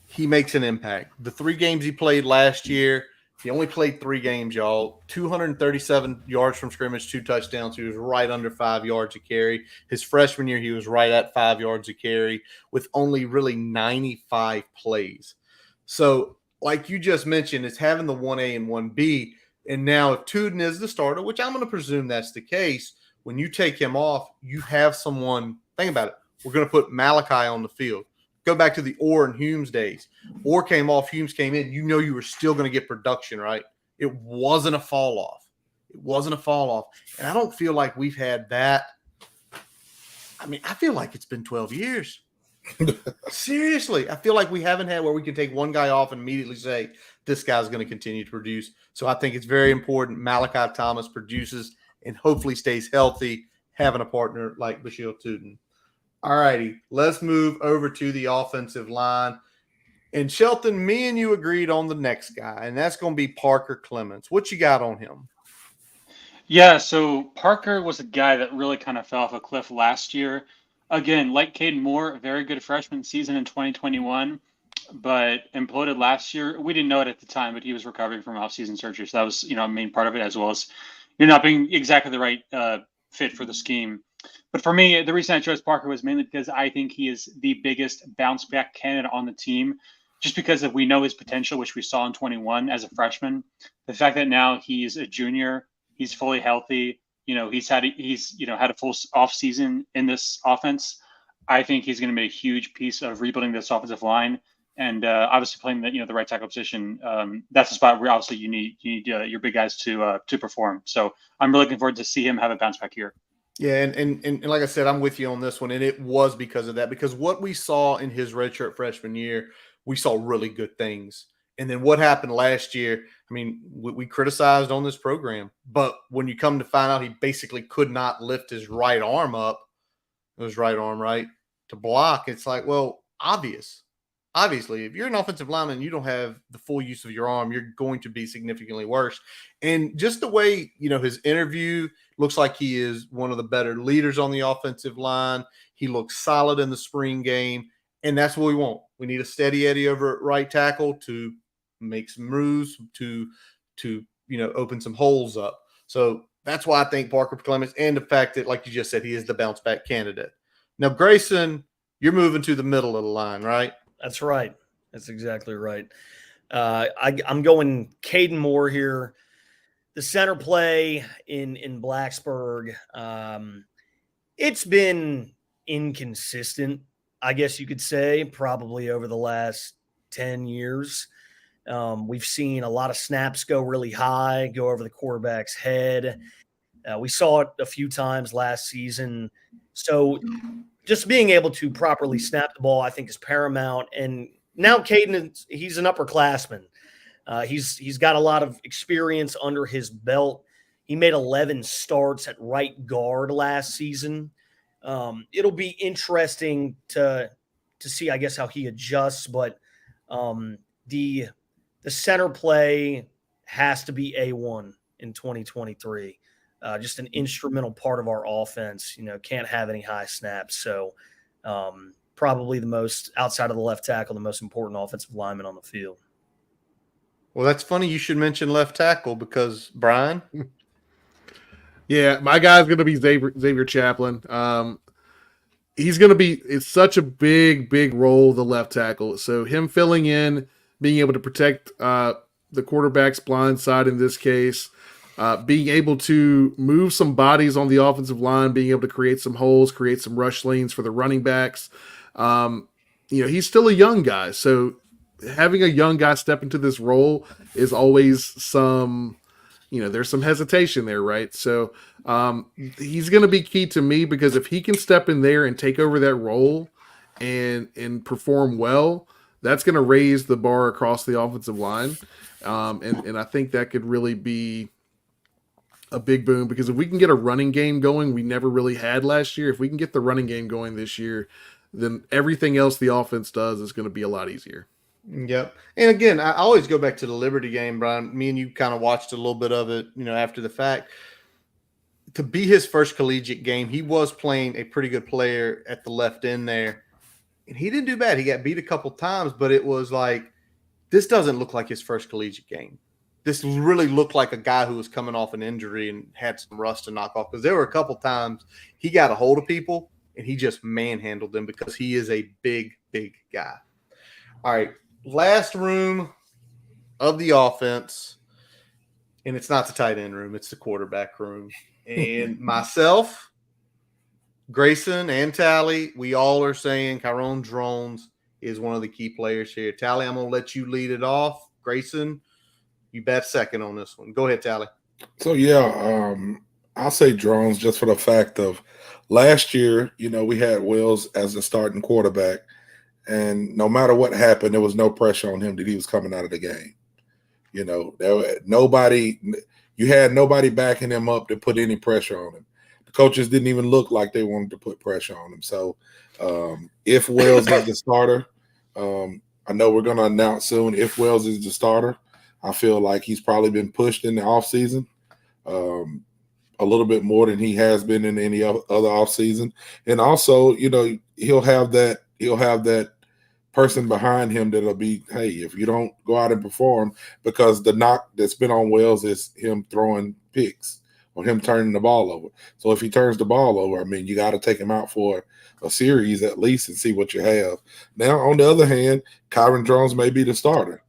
he makes an impact. The 3 games he played last year, he only played 3 games, y'all. 237 yards from scrimmage, 2 touchdowns. He was right under 5 yards a carry. His freshman year, he was right at 5 yards a carry with only really 95 plays. So, like you just mentioned, it's having the 1A and 1B. And now if Tootin is the starter, which I'm going to presume that's the case, when you take him off, you have someone – think about it. We're going to put Malachi on the field. Go back to the Orr and Humes days. Orr came off, Humes came in. You know you were still going to get production, right? It wasn't a fall off. It wasn't a fall off. And I don't feel like we've had that. I mean, I feel like it's been 12 years. Seriously. I feel like we haven't had where we can take one guy off and immediately say, this guy's going to continue to produce. So I think it's very important Malachi Thomas produces and hopefully stays healthy, having a partner like Bashil Tootin. All righty, let's move over to the offensive line. And Shelton, me and you agreed on the next guy, and that's going to be Parker Clements. What you got on him? Yeah, so Parker was a guy that really kind of fell off a cliff last year. Again, like Caden Moore, a very good freshman season in 2021, but imploded last year. We didn't know it at the time, but he was recovering from off-season surgery, so that was a main part of it, as well as not being exactly the right fit for the scheme. But for me, the reason I chose Parker was mainly because I think he is the biggest bounce back candidate on the team, just because we know his potential, which we saw in 21 as a freshman. The fact that now he's a junior, he's fully healthy, he's had a full off season in this offense. I think he's going to be a huge piece of rebuilding this offensive line. And obviously playing the right tackle position, that's a spot where obviously you need your big guys to perform. So I'm really looking forward to see him have a bounce back here. Yeah, and like I said, I'm with you on this one, and it was because of that. Because what we saw in his redshirt freshman year, we saw really good things. And then what happened last year? I mean, we criticized on this program, but when you come to find out, he basically could not lift his right arm up, his right arm, right, to block. It's like, well, obviously, if you're an offensive lineman, you don't have the full use of your arm, you're going to be significantly worse. And just the way, his interview looks like he is one of the better leaders on the offensive line. He looks solid in the spring game, and that's what we want. We need a steady Eddie over at right tackle to make some moves, to open some holes up. So that's why I think Parker Clemens, and the fact that, like you just said, he is the bounce back candidate. Now, Grayson, you're moving to the middle of the line, right? That's right. That's exactly right. I'm going Caden Moore here. The center play in Blacksburg, it's been inconsistent, I guess you could say, probably over the last 10 years. We've seen a lot of snaps go really high, go over the quarterback's head. We saw it a few times last season. So just being able to properly snap the ball, I think, is paramount. And now Caden, he's an upperclassman. He's got a lot of experience under his belt. He made 11 starts at right guard last season. It'll be interesting to see, I guess, how he adjusts. But the center play has to be A1 in 2023. Just an instrumental part of our offense. Can't have any high snaps. So probably the most, outside of the left tackle, the most important offensive lineman on the field. Well, that's funny you should mention left tackle because, Brian? Yeah, my guy's going to be Xavier Chaplin. He's going to be – it's such a big role, the left tackle. So him filling in, being able to protect the quarterback's blind side in this case, being able to move some bodies on the offensive line, being able to create some holes, create some rush lanes for the running backs. He's still a young guy, so – having a young guy step into this role is always some, there's some hesitation there, right? So he's going to be key to me because if he can step in there and take over that role and perform well, that's going to raise the bar across the offensive line. And I think that could really be a big boom because if we can get a running game going, we never really had last year. If we can get the running game going this year, then everything else the offense does is going to be a lot easier. Yep. And again, I always go back to the Liberty game, Brian. Me and you kind of watched a little bit of it, after the fact. To be his first collegiate game, he was playing a pretty good player at the left end there. And he didn't do bad. He got beat a couple times, but it was like, this doesn't look like his first collegiate game. This really looked like a guy who was coming off an injury and had some rust to knock off. Because there were a couple times he got a hold of people and he just manhandled them because he is a big guy. All right. Last room of the offense, and it's not the tight end room, it's the quarterback room. And myself, Grayson, and Tally, we all are saying Kyron Drones is one of the key players here. Tally, I'm going to let you lead it off. Grayson, you bet second on this one. Go ahead, Tally. So, I'll say Drones just for the fact of last year, we had Wills as the starting quarterback. And no matter what happened, there was no pressure on him that he was coming out of the game. You had nobody backing him up to put any pressure on him. The coaches didn't even look like they wanted to put pressure on him. So if Wells is the starter, I know we're going to announce soon if Wells is the starter. I feel like he's probably been pushed in the offseason a little bit more than he has been in any other offseason. And also, he'll have that person behind him that'll be, hey, if you don't go out and perform, because the knock that's been on Wells is him throwing picks or him turning the ball over. So if he turns the ball over, you got to take him out for a series at least and see what you have. Now, on the other hand, Kyron Drones may be the starter.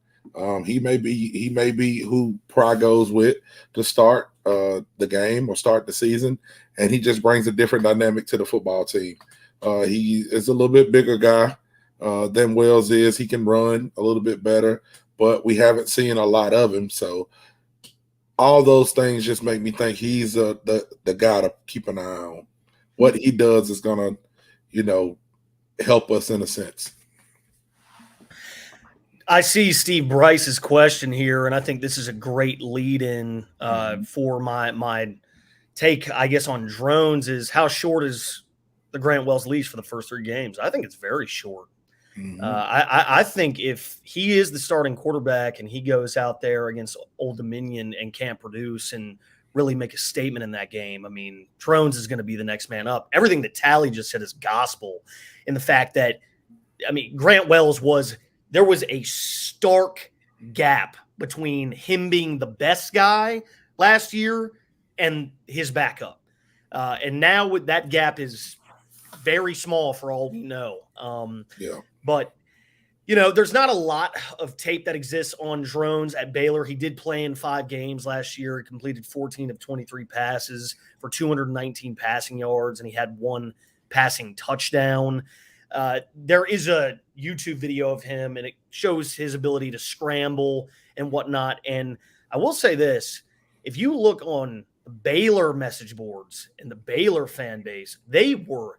He may be who Pry goes with to start the game or start the season, and he just brings a different dynamic to the football team. He is a little bit bigger guy. than Wells is. He can run a little bit better, but we haven't seen a lot of him. So all those things just make me think he's the guy to keep an eye on. What he does is going to, help us in a sense. I see Steve Bryce's question here, and I think this is a great lead-in for my take, I guess, on drones is how short is the Grant Wells leash for the first 3 games? I think it's very short. Mm-hmm. I think if he is the starting quarterback and he goes out there against Old Dominion and can't produce and really make a statement in that game, I mean, Drones is going to be the next man up. Everything that Tally just said is gospel in the fact that, I mean, Grant Wells there was a stark gap between him being the best guy last year and his backup. And now that gap is very small for all we know. But, there's not a lot of tape that exists on Drones at Baylor. He did play in 5 games last year. He completed 14 of 23 passes for 219 passing yards, and he had 1 passing touchdown. There is a YouTube video of him, and it shows his ability to scramble and whatnot. And I will say this, if you look on the Baylor message boards and the Baylor fan base, they were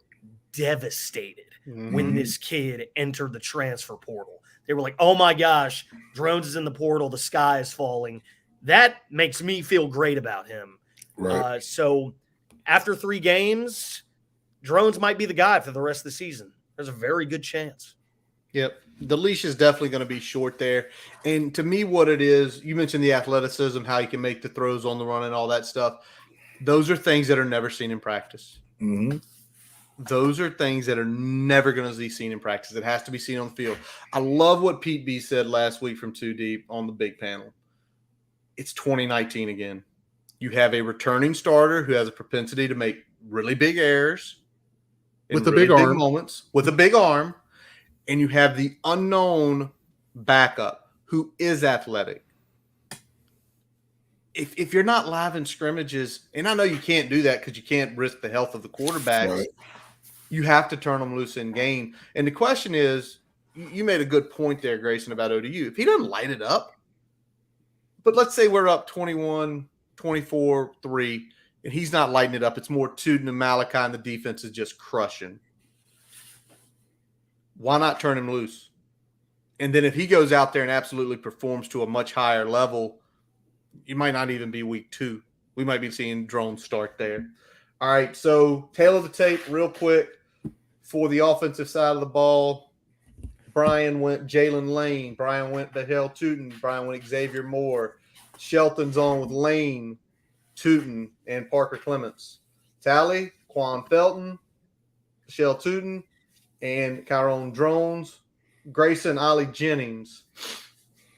devastated when this kid entered the transfer portal. They were like, oh my gosh, Drones is in the portal. The sky is falling. That makes me feel great about him. Right. So after 3 games, Drones might be the guy for the rest of the season. There's a very good chance. Yep. The leash is definitely going to be short there. And to me, what it is, you mentioned the athleticism, how he can make the throws on the run and all that stuff. Those are things that are never seen in practice. Mm-hmm. Those are things that are never going to be seen in practice. It has to be seen on the field. I love what Pete B said last week from 2 Deep on the big panel. It's 2019 again. You have a returning starter who has a propensity to make really big errors with a big arm moments, with a big arm, and you have the unknown backup who is athletic. If you're not live in scrimmages, and I know you can't do that because you can't risk the health of the quarterbacks, right. You have to turn them loose in game. And the question is, you made a good point there, Grayson, about ODU. If he doesn't light it up, but let's say we're up 21, 24, 3, and he's not lighting it up. It's more Tuden and Malachi, and the defense is just crushing. Why not turn him loose? And then if he goes out there and absolutely performs to a much higher level, you might not even be week 2. We might be seeing Drones start there. All right, so tail of the tape real quick for the offensive side of the ball. Brian went Jalen Lane. Brian went Behel Tuten. Brian went Xavier Moore. Shelton's on with Lane, Tuten, and Parker Clements. Tally, Quan Felton, Michelle Tuten, and Kyron Drones. Grayson Ollie Jennings.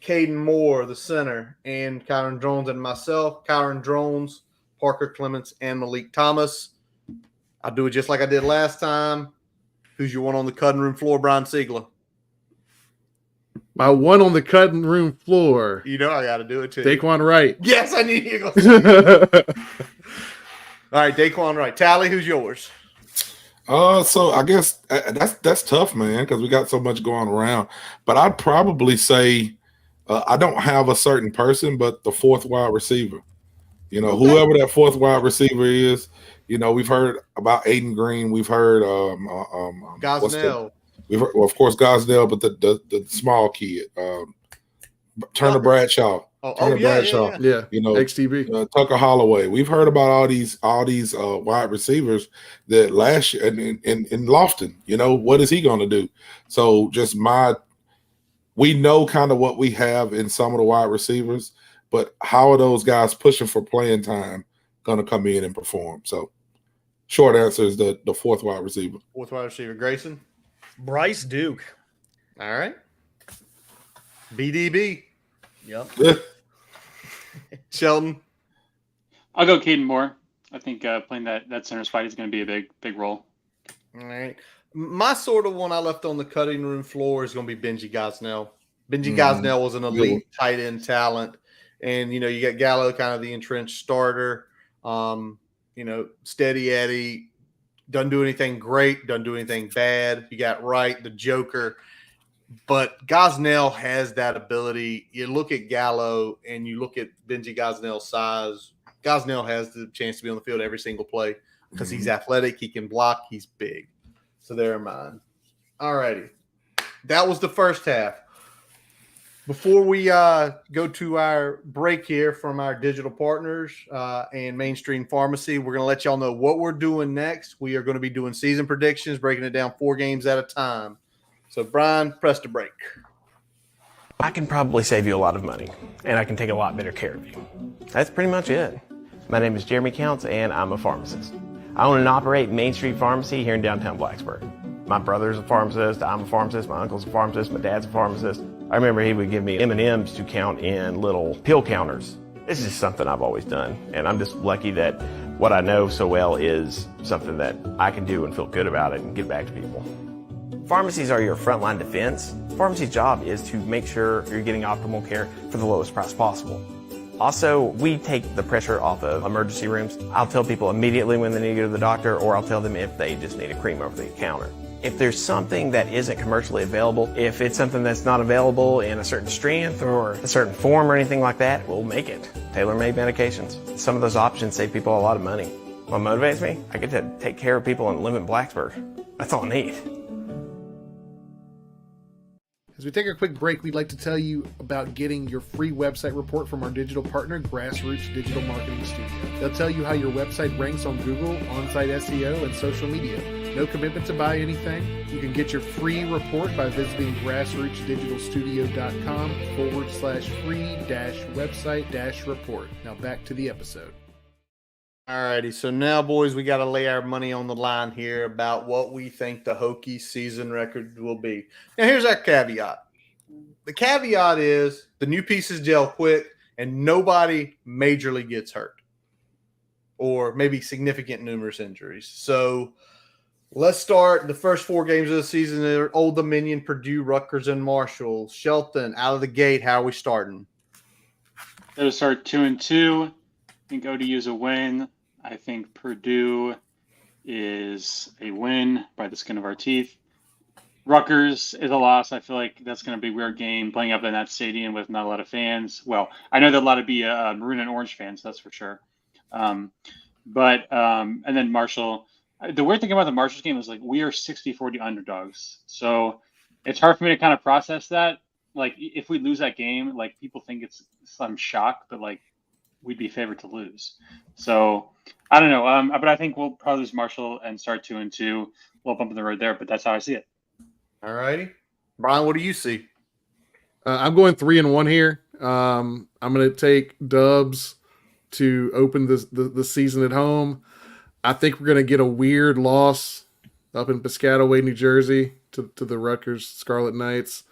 Caden Moore, the center, and Kyron Drones and myself. Kyron Drones, Parker Clements, and Malik Thomas. I'll do it just like I did last time. Who's your one on the cutting room floor, Brian Siegler? My one on the cutting room floor. You know I got to do it too. Daquan Wright. Yes, I need you to go. All right, Daquan Wright. Tally, who's yours? So I guess that's tough, man, because we got so much going around. But I'd probably say I don't have a certain person, but the 4th wide receiver. Whoever that 4th wide receiver is. We've heard about Aiden Green. We've heard Gosnell. We've heard, well, of course, Gosnell, but the small kid, Turner Bradshaw. Bradshaw. Yeah. XTB. Tucker Holloway. We've heard about all these wide receivers that last year in Lofton. What is he going to do? So we know kind of what we have in some of the wide receivers, but how are those guys pushing for playing time going to come in and perform? So short answer is the 4th wide receiver. 4th wide receiver, Grayson. Bryce Duke. All right. BDB. Yep. Sheldon. I'll go Caden Moore. I think playing that center spot is going to be a big role. All right. My sort of one I left on the cutting room floor is going to be Benji Gosnell. Benji Gosnell was an elite tight end talent. And, you got Gallo, kind of the entrenched starter. Steady Eddie, Doesn't do anything great, doesn't do anything bad. You got Wright, the Joker. But Gosnell has that ability. You look at Gallo and you look at Benji Gosnell's size. Gosnell has the chance to be on the field every single play because he's athletic, he can block, he's big. So they're mine. All righty. That was the first half. Before we go to our break here from our digital partners and Mainstream Pharmacy, we're going to let y'all know what we're doing next. We are going to be doing season predictions, breaking it down 4 games at a time. So, Brian, press the break. I can probably save you a lot of money, and I can take a lot better care of you. That's pretty much it. My name is Jeremy Counts, and I'm a pharmacist. I own and operate Main Street Pharmacy here in downtown Blacksburg. My brother's a pharmacist, I'm a pharmacist, my uncle's a pharmacist, my dad's a pharmacist. I remember he would give me M&Ms to count in little pill counters. This is just something I've always done, and I'm just lucky that what I know so well is something that I can do and feel good about it and give back to people. Pharmacies are your frontline defense. Pharmacy's job is to make sure you're getting optimal care for the lowest price possible. Also, we take the pressure off of emergency rooms. I'll tell people immediately when they need to go to the doctor, or I'll tell them if they just need a cream over the counter. If there's something that isn't commercially available, if it's something that's not available in a certain strength or a certain form or anything like that, we'll make it. Tailor-made medications. Some of those options save people a lot of money. What motivates me? I get to take care of people and live in Blacksburg. That's all I need. As we take a quick break, we'd like to tell you about getting your free website report from our digital partner, Grassroots Digital Marketing Studio. They'll tell you how your website ranks on Google, on-site SEO, and social media. No commitment to buy anything. You can get your free report by visiting grassrootsdigitalstudio.com/free-website-report. Now back to the episode. All righty. So now, boys, we got to lay our money on the line here about what we think the Hokies season record will be. Now, here's our caveat. The caveat is the new pieces gel quick and nobody majorly gets hurt or maybe significant numerous injuries. So let's start the first 4 games of the season. They're Old Dominion, Purdue, Rutgers, and Marshall. Shelton, out of the gate, how are we starting? They'll start 2-2. I think ODU's a win. I think Purdue is a win by the skin of our teeth. Rutgers is a loss. I feel like that's going to be a weird game playing up in that stadium with not a lot of fans. Well, I know there'll a lot of be maroon and orange fans, that's for sure. And then Marshall. The weird thing about the Marshall game is like we are 60-40 underdogs. So it's hard for me to kind of process that. Like if we lose that game, like people think it's some shock, but like we'd be favored to lose. So I don't know. But I think we'll probably lose Marshall and start 2-2. We'll bump in the road there, but that's how I see it. All righty. Brian, what do you see? I'm going 3-1 here. I'm going to take Dubs to open the season at home. I think we're going to get a weird loss up in Piscataway, New Jersey to the Rutgers Scarlet Knights.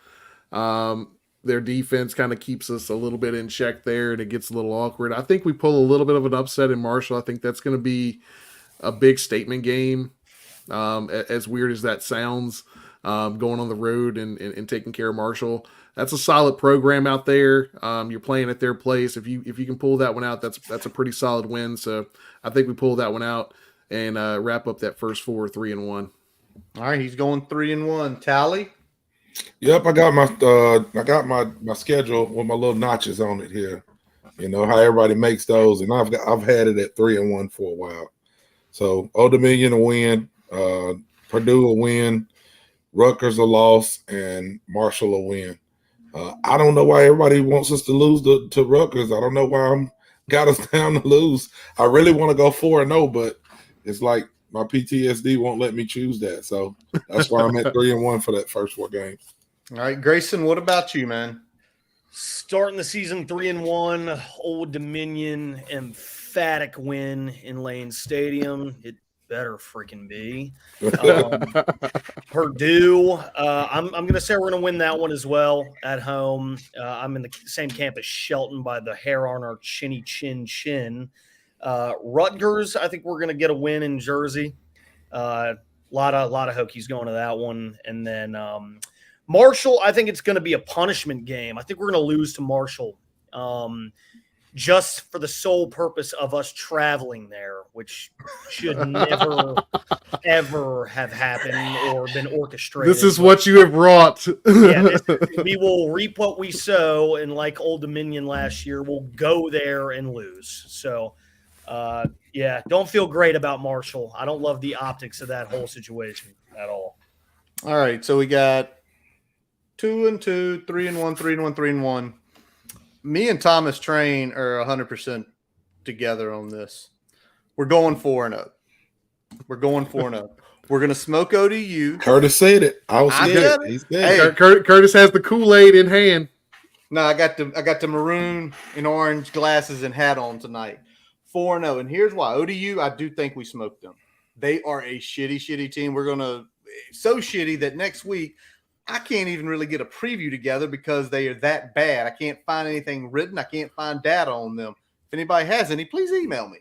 Their defense kind of keeps us a little bit in check there, and it gets a little awkward. I think we pull a little bit of an upset in Marshall. I think that's going to be a big statement game, as weird as that sounds, going on the road and taking care of Marshall. That's a solid program out there. You're playing at their place. If you can pull that one out, that's a pretty solid win. So I think we pull that one out and wrap up that first 4 3-1. All right, he's going 3-1. Tally? Yep, I got my schedule with my little notches on it here. You know how everybody makes those, and I've had it at 3-1 for a while. So Old Dominion a win, Purdue a win, Rutgers a loss, and Marshall a win. I don't know why everybody wants us to lose to Rutgers. I don't know why I'm got us down to lose. I really want to go 4-0, but it's like my PTSD won't let me choose that. So that's why I'm at 3-1 for that first 4 games. All right, Grayson, what about you, man? Starting the season 3-1, Old Dominion, emphatic win in Lane Stadium. It better freaking be. Purdue, I'm going to say we're going to win that one as well at home. I'm in the same camp as Shelton by the hair on our chinny chin. Rutgers, I think we're going to get a win in Jersey. A lot of Hokies going to that one. And then Marshall, I think it's going to be a punishment game. I think we're going to lose to Marshall just for the sole purpose of us traveling there, which should never ever have happened or been orchestrated. This is what you have wrought. We will reap what we sow, and like Old Dominion last year, we'll go there and lose. So, don't feel great about Marshall. I don't love the optics of that whole situation at all. All right, so we got 2-2, 3-1, 3-1, 3-1. Me and Thomas Train are 100% together on this. We're going 4-0. We're going 4-0. We're going to smoke ODU. Curtis said it. I said it. He said it. Curtis has the Kool-Aid in hand. No, I got the maroon and orange glasses and hat on tonight. 4-0. And here's why. ODU, I do think we smoked them. They are a shitty team. We're going to – so shitty that next week I can't even really get a preview together because they are that bad. I can't find anything written. I can't find data on them. If anybody has any, please email me.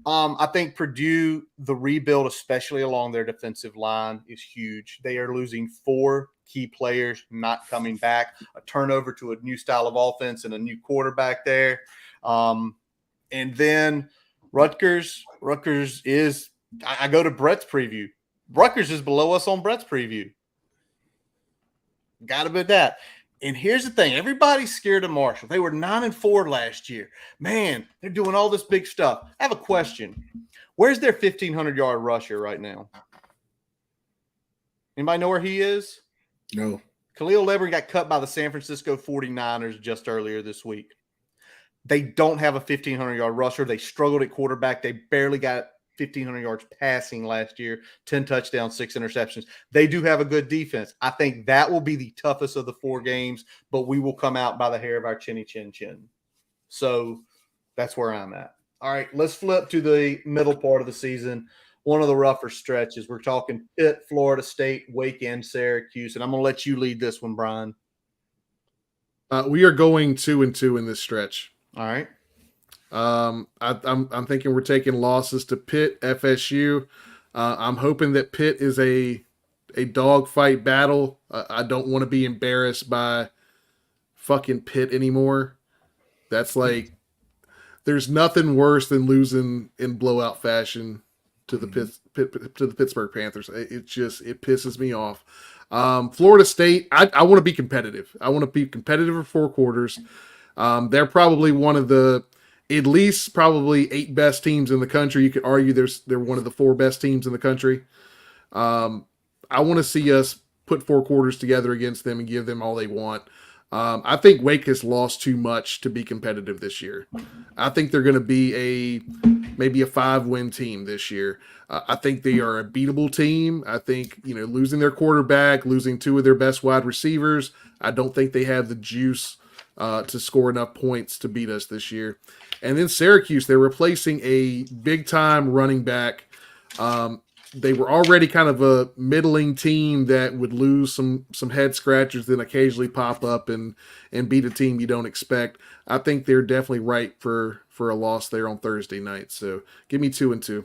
I think Purdue, the rebuild, especially along their defensive line, is huge. They are losing 4 key players, not coming back, a turnover to a new style of offense and a new quarterback there. And then Rutgers is – I go to Brett's preview. Rutgers is below us on Brett's preview. Got to bet that. And here's the thing. Everybody's scared of Marshall. They were 9-4 last year. Man, they're doing all this big stuff. I have a question. Where's their 1,500-yard rusher right now? Anybody know where he is? No. Khalil Lever got cut by the San Francisco 49ers just earlier this week. They don't have a 1,500-yard rusher. They struggled at quarterback. They barely got 1,500 yards passing last year, 10 touchdowns, 6 interceptions. They do have a good defense. I think that will be the toughest of the 4 games, but we will come out by the hair of our chinny chin chin. So that's where I'm at. All right, let's flip to the middle part of the season. One of the rougher stretches. We're talking Pitt, Florida State, Wake, and Syracuse. And I'm going to let you lead this one, Brian. We are going 2-2 in this stretch. All right. I'm thinking we're taking losses to Pitt, FSU. I'm hoping that Pitt is a dogfight battle. I don't want to be embarrassed by fucking Pitt anymore. That's like, there's nothing worse than losing in blowout fashion to the Pittsburgh Panthers. It pisses me off. Florida State, I want to be competitive. I want to be competitive for 4 quarters. They're probably one of the at least probably 8 best teams in the country. You could argue they're one of the 4 best teams in the country. I want to see us put 4 quarters together against them and give them all they want. I think Wake has lost too much to be competitive this year. I think they're going to be maybe a 5-win team this year. I think they are a beatable team. I think, losing their quarterback, losing 2 of their best wide receivers, I don't think they have the juice to score enough points to beat us this year. And then Syracuse, they're replacing a big-time running back. They were already kind of a middling team that would lose some head scratchers, then occasionally pop up and beat a team you don't expect. I think they're definitely ripe for a loss there on Thursday night. So give me 2-2.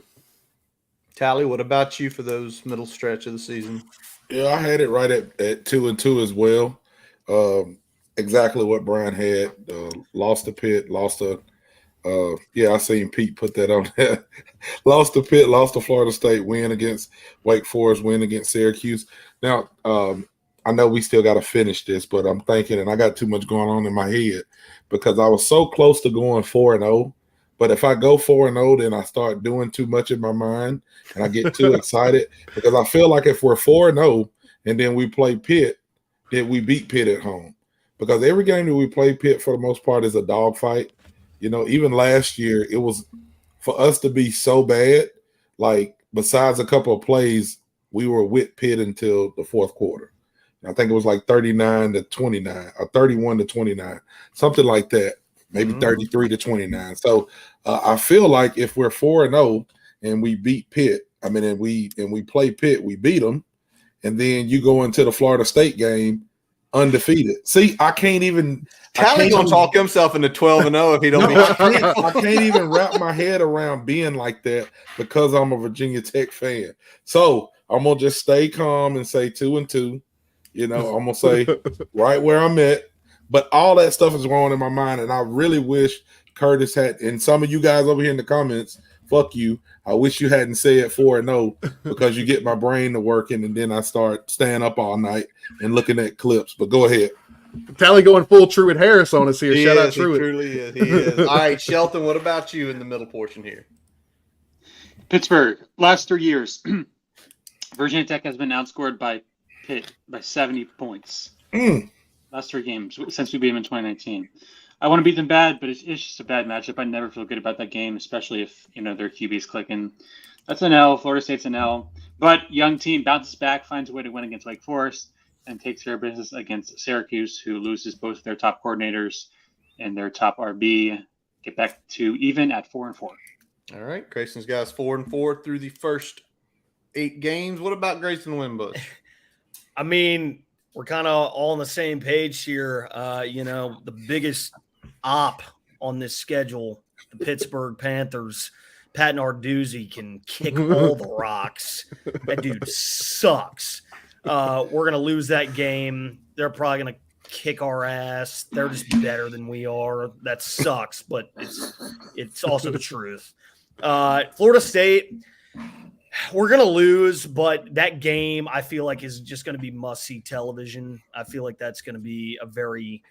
Tally, what about you for those middle stretch of the season? Yeah, I had it right at 2-2 as well. Exactly what Brian had. Lost to Pitt, lost to I seen Pete put that on there. Lost to Pitt, lost to Florida State, win against Wake Forest, win against Syracuse. Now, I know we still got to finish this, but I'm thinking, and I got too much going on in my head because I was so close to going 4-0. But if I go 4-0, then I start doing too much in my mind and I get too excited because I feel like if we're 4-0 and then we play Pitt, then we beat Pitt at home. Because every game that we play Pitt for the most part is a dogfight. Even last year, it was for us to be so bad, like besides a couple of plays, we were with Pitt until the 4th quarter. I think it was like 39-29 or 31-29, something like that, maybe 33-29. So I feel like if we're 4-0 and we beat Pitt, and we play Pitt, we beat them, and then you go into the Florida State game undefeated. See, I can't even. Tally's gonna talk himself into 12-0 if he don't. I can't even wrap my head around being like that because I'm a Virginia Tech fan. So I'm gonna just stay calm and say 2-2. I'm gonna say right where I'm at. But all that stuff is going on in my mind, and I really wish Curtis had, and some of you guys over here in the comments fuck you. I wish you hadn't said 4-0 because you get my brain to working, and then I start staying up all night and looking at clips. But go ahead. Tally going full Truett Harris on us here. He Shout out is, he Truett. truly is. He is. All right, Shelton, what about you in the middle portion here? Pittsburgh, last 3 years, Virginia Tech has been outscored by Pitt by 70 points. Last 3 games since we beat them in 2019. I want to beat them bad, but it's just a bad matchup. I never feel good about that game, especially if their QB's clicking. That's an L. Florida State's an L. But young team bounces back, finds a way to win against Wake Forest, and takes care of business against Syracuse, who loses both their top coordinators and their top RB. Get back to even at 4-4. All right, Grayson's got us 4-4 through the first 8 games. What about Grayson Wimbish? I mean, we're kind of all on the same page here. The biggest op on this schedule, the Pittsburgh Panthers. Pat Narduzzi can kick all the rocks. That dude sucks. We're going to lose that game. They're probably going to kick our ass. They're just better than we are. That sucks, but it's also the truth. Florida State, we're going to lose, but that game I feel like is just going to be must-see television. I feel like that's going to be a very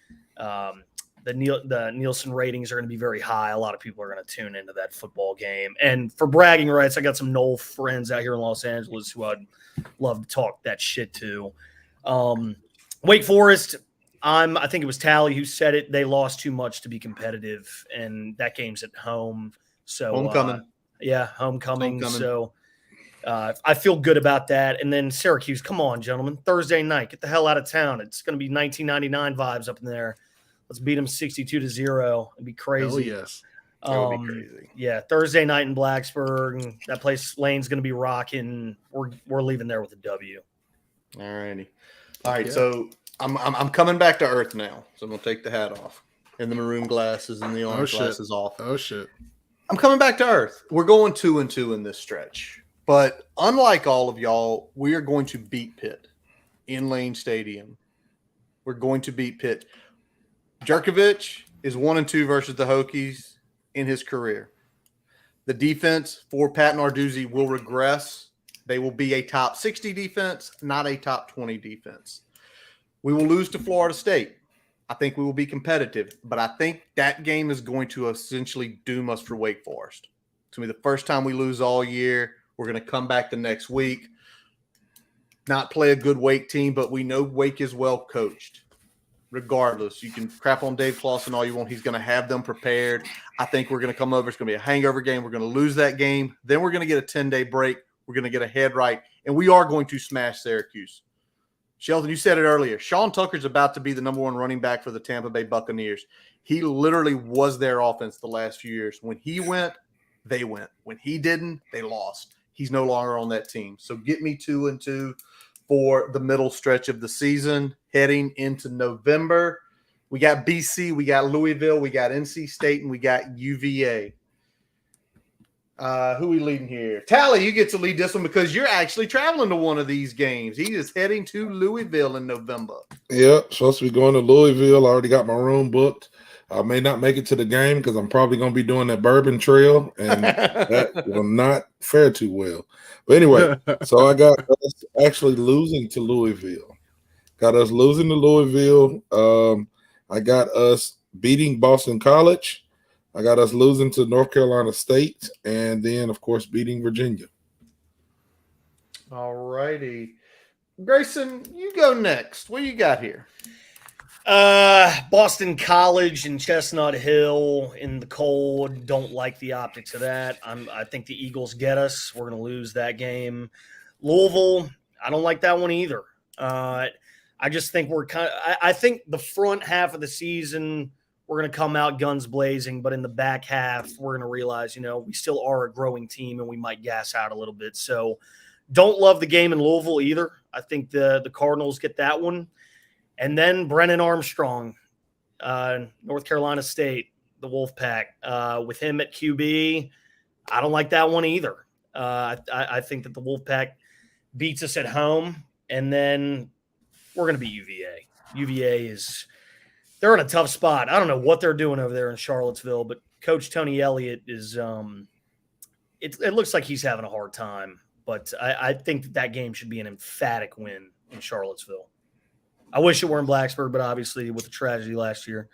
the Nielsen ratings are going to be very high. A lot of people are going to tune into that football game. And for bragging rights, I got some Knoll friends out here in Los Angeles who I'd love to talk that shit to. Wake Forest, I think it was Tally who said it. They lost too much to be competitive, and that game's at home. So Homecoming. Homecoming. So I feel good about that. And then Syracuse, come on, gentlemen. Thursday night, get the hell out of town. It's going to be 1999 vibes up in there. Let's beat them 62-0. It'd be crazy. Oh, yes. That would be crazy. Yeah, Thursday night in Blacksburg. That place, Lane's going to be rocking. We're leaving there with a W. All righty. All right, so I'm coming back to earth now. So I'm going to take the hat off and the maroon glasses and the orange glasses off. Oh, shit. I'm coming back to earth. We're going 2-2 in this stretch. But unlike all of y'all, we are going to beat Pitt in Lane Stadium. We're going to beat Pitt. Jerkovich is 1-2 versus the Hokies in his career. The defense for Pat Narduzzi will regress. They will be a top 60 defense, not a top 20 defense. We will lose to Florida State. I think we will be competitive, but I think that game is going to essentially doom us for Wake Forest. It's going to be the first time we lose all year. We're going to come back the next week, not play a good Wake team, but we know Wake is well coached. Regardless, you can crap on Dave Clawson all you want. He's going to have them prepared. I think we're going to come over. It's going to be a hangover game. We're going to lose that game. Then we're going to get a 10-day break. We're going to get a head right, and we are going to smash Syracuse. Shelton, you said it earlier. Sean Tucker's about to be the number 1 running back for the Tampa Bay Buccaneers. He literally was their offense the last few years. When he went, they went. When he didn't, they lost. He's no longer on that team. So get me 2-2 for the middle stretch of the season heading into November. We got BC, we got Louisville, we got NC State, and we got UVA. Who we leading here? Tally, you get to lead this one because you're actually traveling to one of these games. He is heading to Louisville in November. Yeah, supposed to be going to Louisville. I already got my room booked. I may not make it to the game because I'm probably going to be doing that Bourbon Trail, and that will not fare too well. But anyway, so I got us actually losing to Louisville. Got us losing to Louisville. I got us beating Boston College. I got us losing to North Carolina State, and then, of course, beating Virginia. All righty. Grayson, you go next. What you got here? Boston College and Chestnut Hill in the cold. Don't like the optics of that. I think the Eagles get us. We're going to lose that game. Louisville, I don't like that one either. I just think I think the front half of the season we're going to come out guns blazing, but in the back half we're going to realize, we still are a growing team and we might gas out a little bit. So don't love the game in Louisville either. I think the Cardinals get that one. And then Brennan Armstrong, North Carolina State, the Wolfpack, with him at QB. I don't like that one either. I think that the Wolfpack beats us at home, and then we're going to beat UVA. UVA they're in a tough spot. I don't know what they're doing over there in Charlottesville, but Coach Tony Elliott is it looks like he's having a hard time. But I think that game should be an emphatic win in Charlottesville. I wish it were in Blacksburg, but obviously with the tragedy last year,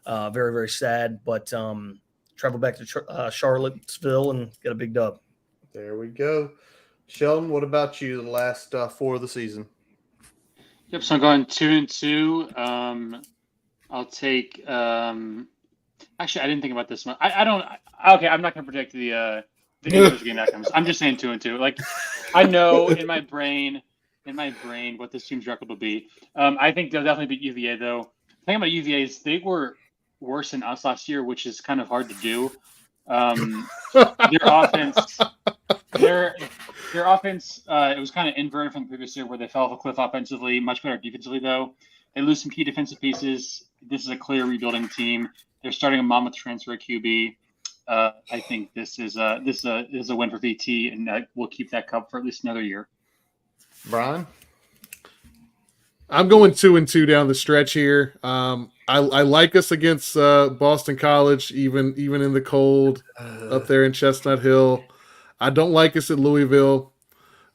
very, very sad. But travel back to Charlottesville and get a big dub. There we go. Sheldon, what about you? The last 4 of the season. Yep. So I'm going 2-2. I'll take. Actually, I didn't think about this one. I don't. Okay, I'm not going to predict the game outcomes. I'm just saying 2-2. Like, I know in my brain what this team's record will be. I think they'll definitely beat UVA, though. The thing about UVA is they were worse than us last year, which is kind of hard to do. Their offense, it was kind of inverted from the previous year where they fell off a cliff offensively, much better defensively, though. They lose some key defensive pieces. This is a clear rebuilding team. They're starting a Monmouth transfer at QB. I think this is a win for VT, and we'll keep that cup for at least another year. Brian? I'm going 2-2 down the stretch here. I like us against Boston College, even in the cold up there in Chestnut Hill. I don't like us at Louisville.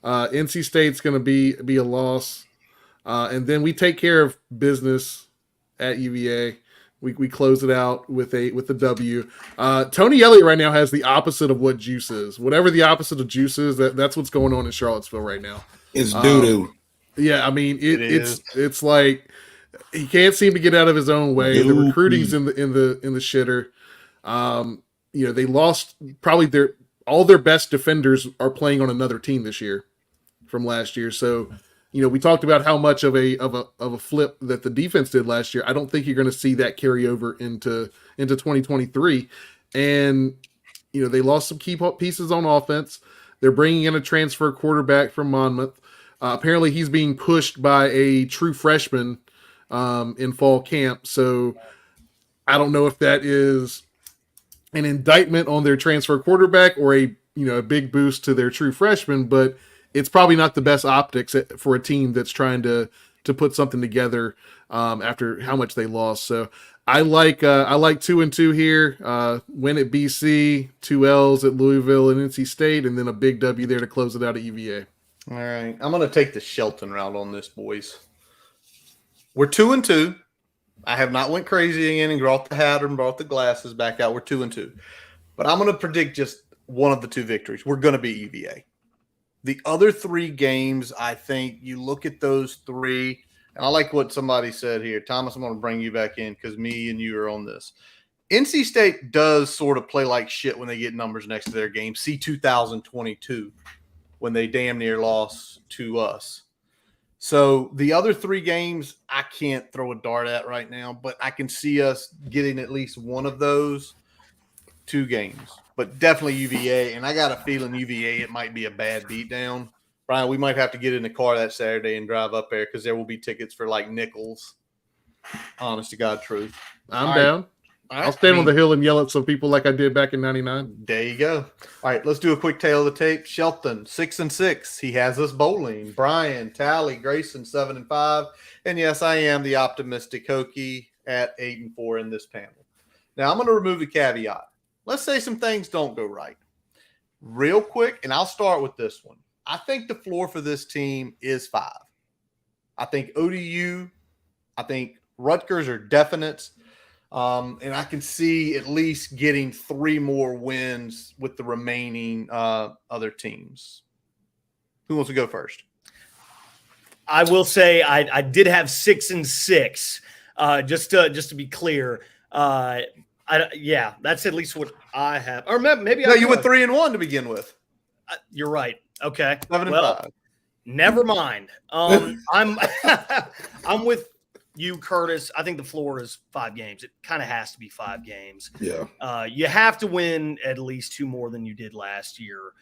NC State's going to be a loss, and then we take care of business at UVA. We close it out with a W. Tony Elliott right now has the opposite of what juice is. Whatever the opposite of juice is, that's what's going on in Charlottesville right now. It's doo-doo. Yeah, I mean it's like he can't seem to get out of his own way. The recruiting's in the shitter. They lost probably all their best defenders are playing on another team this year from last year. So, we talked about how much of a flip that the defense did last year. I don't think you're going to see that carry over into 2023. And they lost some key pieces on offense. They're bringing in a transfer quarterback from Monmouth. Apparently, he's being pushed by a true freshman in fall camp. So I don't know if that is an indictment on their transfer quarterback or a big boost to their true freshman, but it's probably not the best optics for a team that's trying to put something together after how much they lost. So I like 2-2 here. Win at BC, 2 L's at Louisville and NC State, and then a big W there to close it out at UVA. All right. I'm going to take the Shelton route on this, boys. We're 2-2. I have not went crazy again and brought the hat and brought the glasses back out. We're 2-2. But I'm going to predict just one of the 2 victories. We're going to beat UVA. The other 3 games, I think you look at those 3, and I like what somebody said here. Thomas, I'm going to bring you back in because me and you are on this. NC State does sort of play like shit when they get numbers next to their game. See 2022 when they damn near lost to us. So the other 3 games, I can't throw a dart at right now, but I can see us getting at least one of those 2 games. But definitely UVA, and I got a feeling UVA, it might be a bad beatdown. Brian, we might have to get in the car that Saturday and drive up there because there will be tickets for like nickels. Honest to God truth. I'm down. I'll stand on the hill and yell at some people like I did back in '99. There you go. All right, let's do a quick tail of the tape. Shelton, 6-6. He has us bowling. Brian, Tally, Grayson, 7-5. And yes, I am the optimistic Hokie at 8-4 in this panel. Now, I'm going to remove the caveat. Let's say some things don't go right. Real quick, and I'll start with this one. I think the floor for this team is 5. I think ODU, I think Rutgers are definites. And I can see at least getting 3 more wins with the remaining other teams. Who wants to go first? I will say I did have 6-6. Just to be clear, that's at least what I have. Or maybe you went 3-1 to begin with. You're right. Okay. 7-5. Never mind. I'm with you, Curtis. I think the floor is 5 games. It kind of has to be 5 games. Yeah. You have to win at least 2 more than you did last year.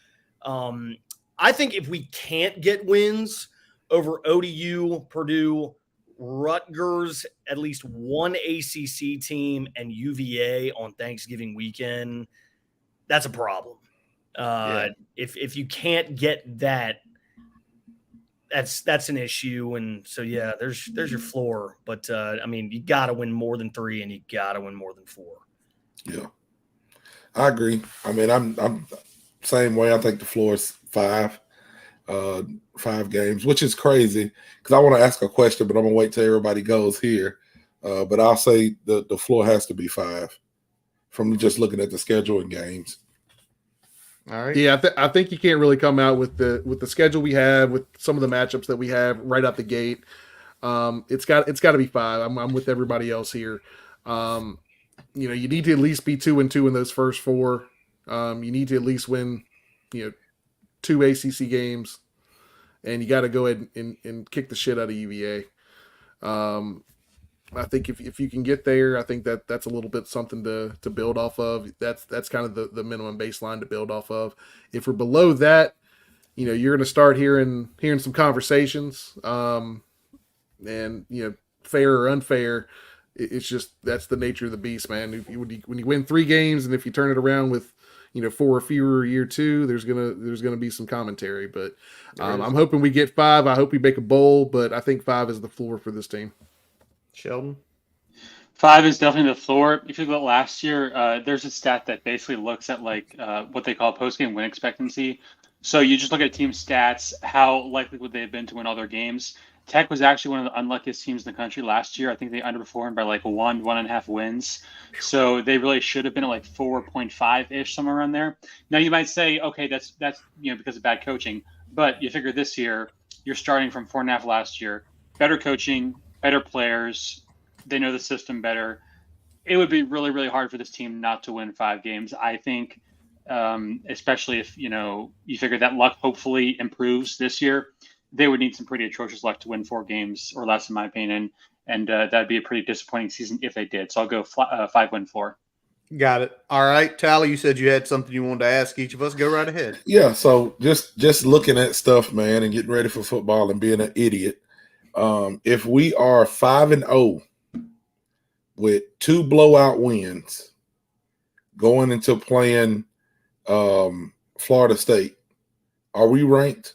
I think if we can't get wins over ODU, Purdue, Rutgers, at least one ACC team, and UVA on Thanksgiving weekend, that's a problem. If you can't get that, that's an issue. And so, there's your floor. But, you got to win more than 3 and you got to win more than 4. Yeah, I agree. I'm same way. I think the floor is 5 games, which is crazy because I want to ask a question, but I'm gonna wait till everybody goes here. But I'll say the floor has to be 5 from just looking at the schedule and games. All right. Yeah, I think you can't really come out with the schedule we have, with some of the matchups that we have right out the gate. It's got to be 5. I'm with everybody else here. You need to at least be 2-2 in those first 4. You need to at least win, 2 ACC games, and you got to go ahead and kick the shit out of UVA. I think if you can get there, I think that's a little bit something to build off of. That's kind of the minimum baseline to build off of. If we're below that, you're going to start hearing some conversations, and fair or unfair, it's just that's the nature of the beast, man. When you win 3 games, and if you turn it around with 4 or fewer year 2, there's gonna be some commentary. But I'm hoping we get 5. I hope we make a bowl, but I think 5 is the floor for this team. Sheldon? 5 is definitely the floor. If you look at last year, there's a stat that basically looks at what they call post-game win expectancy. So you just look at team stats, how likely would they have been to win all their games. Tech was actually one of the unluckiest teams in the country last year. I think they underperformed by 1.5 wins. So they really should have been at 4.5-ish, somewhere around there. Now you might say, okay, that's because of bad coaching. But you figure this year, you're starting from 4.5 last year. Better coaching, better players. They know the system better. It would be really, really hard for this team not to win 5 games. I think, especially if, you figure that luck hopefully improves this year. They would need some pretty atrocious luck to win 4 games or less, in my opinion. And that'd be a pretty disappointing season if they did. So I'll go 5-win floor. Got it. All right. Tally, you said you had something you wanted to ask each of us. Go right ahead. Yeah, so just looking at stuff, man, and getting ready for football and being an idiot. If we are 5-0 with 2 blowout wins going into playing Florida State, are we ranked?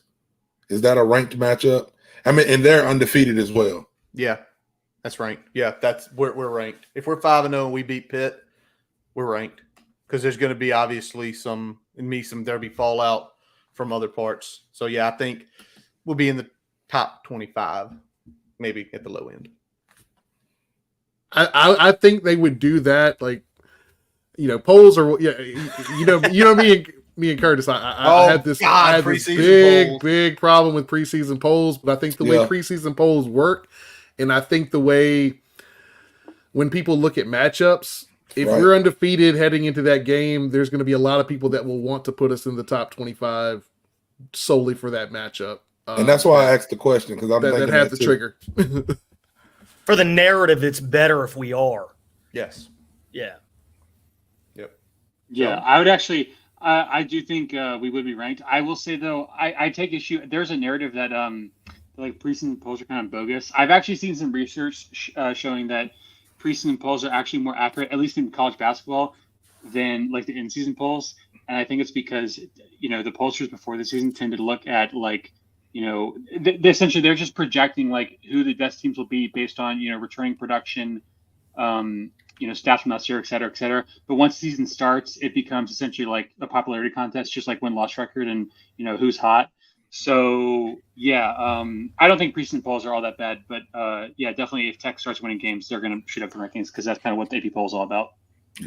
Is that a ranked matchup? I mean, and they're undefeated as well. Yeah, that's ranked. Yeah, we're ranked. If we're 5-0 and we beat Pitt, we're ranked, because there's going to be obviously there'll be fallout from other parts. So yeah, I think we'll be in the top 25, maybe at the low end. I think they would do that. Polls are me and Curtis. I have this big problem with preseason polls, but I think the way preseason polls work, and I think the way when people look at matchups, if we're undefeated heading into that game, there's going to be a lot of people that will want to put us in the top 25 solely for that matchup. And that's why I asked the question, because I'm thinking that had the trigger. For the narrative, it's better if we are. Yes. Yeah. Yep. Yeah, I would actually. I do think we would be ranked. I will say though, I take issue. There's a narrative that preseason polls are kind of bogus. I've actually seen some research showing that preseason polls are actually more accurate, at least in college basketball, than the in-season polls. And I think it's because the pollsters before the season tend to look at essentially they're just projecting who the best teams will be based on returning production, stats from last year, et cetera, et cetera. But once the season starts, it becomes essentially a popularity contest, just like win-loss record and who's hot. So yeah, I don't think preseason polls are all that bad, but yeah, definitely if Tech starts winning games, they're going to shoot up the rankings, because that's kind of what the AP poll is all about.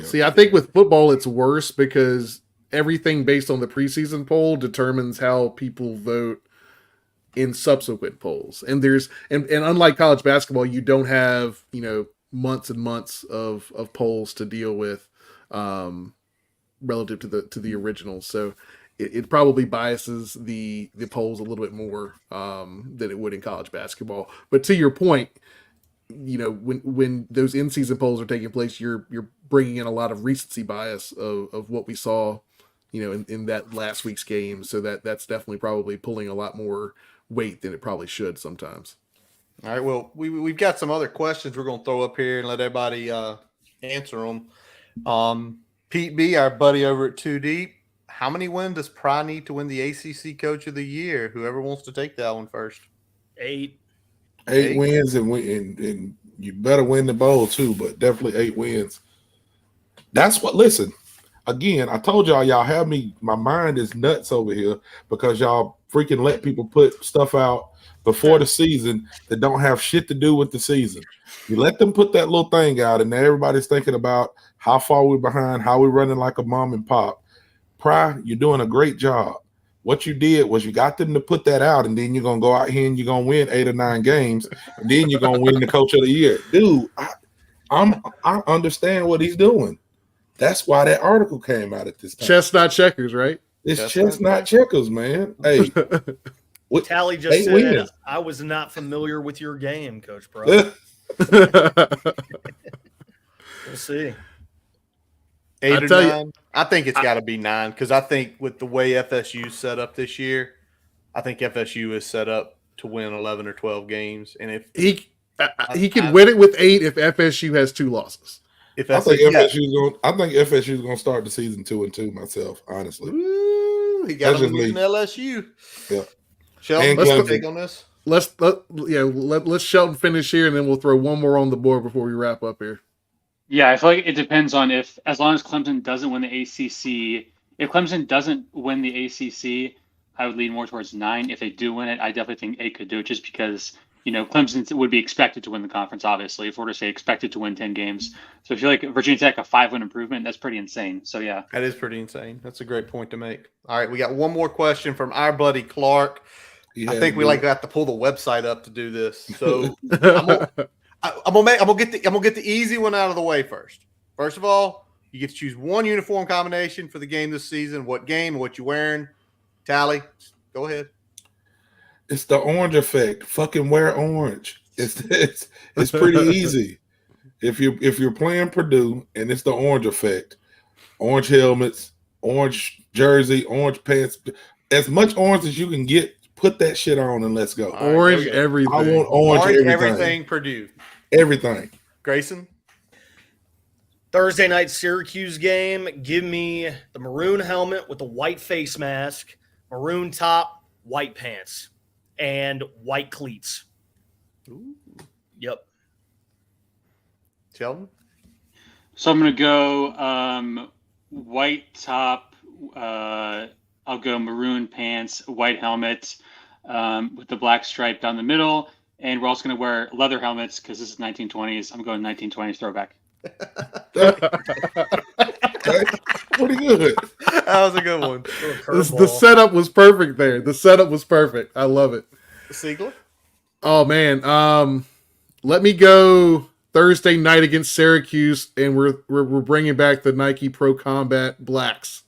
See, I think with football it's worse, because everything based on the preseason poll determines how people vote in subsequent polls. And unlike college basketball, you don't have months and months of polls to deal with relative to the originals. So it probably biases the polls a little bit more than it would in college basketball. But to your point, when those in-season polls are taking place, you're bringing in a lot of recency bias of what we saw, in that last week's game. So that's definitely probably pulling a lot more weight than it probably should sometimes. All right. Well, we've got some other questions we're going to throw up here and let everybody answer them. Pete B, our buddy over at 2 Deep, how many wins does Pry need to win the ACC Coach of the Year? Whoever wants to take that one first. 8. 8 wins, and you better win the bowl too, but definitely 8 wins. That's what. Listen, again, I told y'all have me. My mind is nuts over here because y'all freaking let people put stuff out before the season that don't have shit to do with the season. You let them put that little thing out, and everybody's thinking about how far we're behind, how we're running like a mom and pop. Pry, you're doing a great job. What you did was you got them to put that out, and then you're gonna go out here and you're gonna win 8 or 9 games, and then you're gonna win the coach of the year, dude. I understand what he's doing. That's why that article came out at this time. Chestnut checkers, right? It's chestnut checkers, man. Hey, Tally just said wins. I was not familiar with your game, Coach Pro. We'll see. 8 or tell 9. I think it's got to be 9 because I think with the way FSU's set up this year, I think FSU is set up to win 11 or 12 games. And if he can win it with 8 if FSU has 2 losses. If I think FSU's gonna start the season 2-2 myself, honestly. Ooh, he got them losing LSU. Yeah. Sheldon, let's take on this. Let's Shelton finish here, and then we'll throw one more on the board before we wrap up here. Yeah, I feel like it depends on as long as Clemson doesn't win the ACC. If Clemson doesn't win the ACC, I would lean more towards 9. If they do win it, I definitely think 8 could do it, just because Clemson would be expected to win the conference. Obviously, if we're to say expected to win 10 games, so if you like Virginia Tech a 5-win improvement, that's pretty insane. So yeah, that is pretty insane. That's a great point to make. All right, we got one more question from our buddy Clark. I think we got to pull the website up to do this. So I'm gonna get the easy one out of the way first. First of all, you get to choose one uniform combination for the game this season. What game? What you wearing? Tally, go ahead. It's the orange effect. Fucking wear orange. It's pretty easy. If you're playing Purdue and it's the orange effect, orange helmets, orange jersey, orange pants, as much orange as you can get. Put that shit on and let's go. Orange everything. I want orange everything. Purdue. Everything. Grayson? Thursday night Syracuse game. Give me the maroon helmet with the white face mask, maroon top, white pants, and white cleats. Ooh. Yep. Sheldon? So I'm going to go white top. I'll go maroon pants, white helmet with the black stripe down the middle. And we're also going to wear leather helmets because this is 1920s. I'm going 1920s throwback. Pretty good. That was a good one. The setup was perfect there. The setup was perfect. I love it. Siegler? Oh, man. Let me go Thursday night against Syracuse, and we're bringing back the Nike Pro Combat Blacks.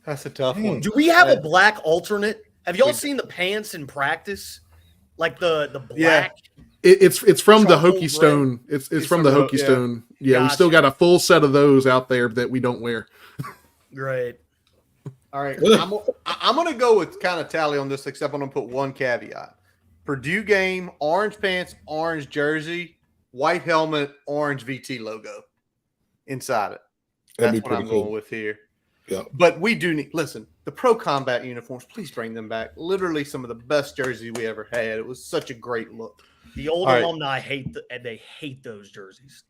That's a tough one. Do we have a black alternate? Have y'all seen the pants in practice? Like the black? Yeah. It's from the Hokie gray? Stone. It's from the Hokie Stone. Yeah, gotcha. We still got a full set of those out there that we don't wear. Great. All right. I'm going to go with kind of Tally on this, except I'm going to put one caveat. Purdue game, orange pants, orange jersey, white helmet, orange VT logo inside it. That's what I'm going with here. Yeah. But we do need, listen, the Pro Combat uniforms, please bring them back. Literally some of the best jerseys we ever had. It was such a great look. The old alumni hate those jerseys.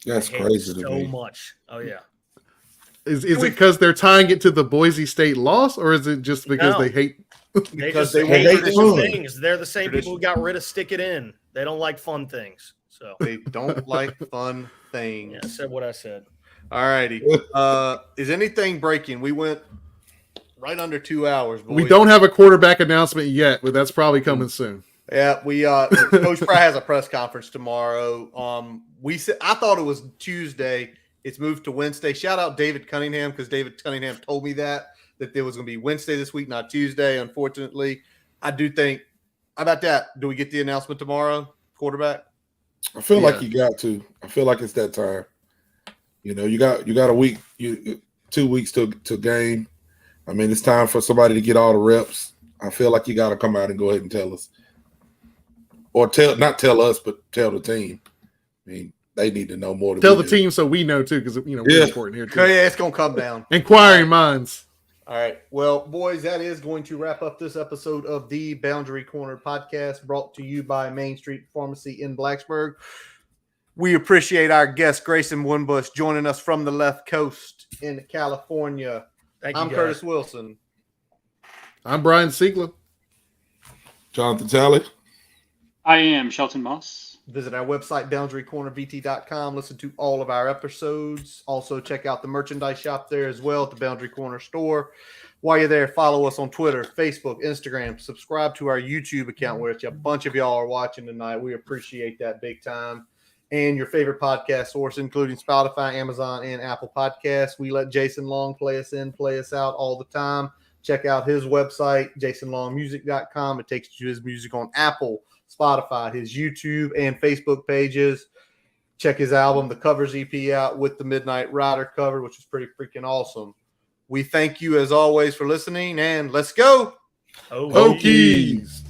That's crazy so much. Oh yeah. Is it because they're tying it to the Boise State loss, or is it just because they hate? Because they hate traditional things. They're the same people who got rid of Stick It In. They don't like fun things. So they don't like fun things. Yeah, I said what I said. All righty. Is anything breaking? We went right under 2 hours. Boys. We don't have a quarterback announcement yet, but that's probably coming soon. Yeah, we Coach Fry has a press conference tomorrow. I thought it was Tuesday. It's moved to Wednesday. Shout out David Cunningham because David Cunningham told me that there was going to be Wednesday this week, not Tuesday. Unfortunately, I do think. How about that? Do we get the announcement tomorrow? Quarterback. I feel like you got to. I feel like it's that time. You got a week, 2 weeks to game. I mean, it's time for somebody to get all the reps. I feel like you got to come out and go ahead and tell us, or not tell us, but tell the team. I mean, they need to know more. Tell the team so we know too, because we're important here too. Yeah, it's gonna come down. Inquiring minds. All right, well, boys, that is going to wrap up this episode of the Boundary Corner podcast, brought to you by Main Street Pharmacy in Blacksburg. We appreciate our guest, Grayson Wimbish, joining us from the left coast in California. Thank you, I'm guys. Curtis Wilson. I'm Brian Siegler. Jonathan Talley. I am Shelton Moss. Visit our website, boundarycornervt.com. Listen to all of our episodes. Also, check out the merchandise shop there as well at the Boundary Corner store. While you're there, follow us on Twitter, Facebook, Instagram. Subscribe to our YouTube account, which a bunch of y'all are watching tonight. We appreciate that big time. And your favorite podcast source, including Spotify, Amazon, and Apple Podcasts. We let Jason Long play us in, play us out all the time. Check out his website, jasonlongmusic.com. It takes you to his music on Apple, Spotify, his YouTube, and Facebook pages. Check his album, The Covers EP, out with the Midnight Rider cover, which is pretty freaking awesome. We thank you, as always, for listening, and let's go. Hokies.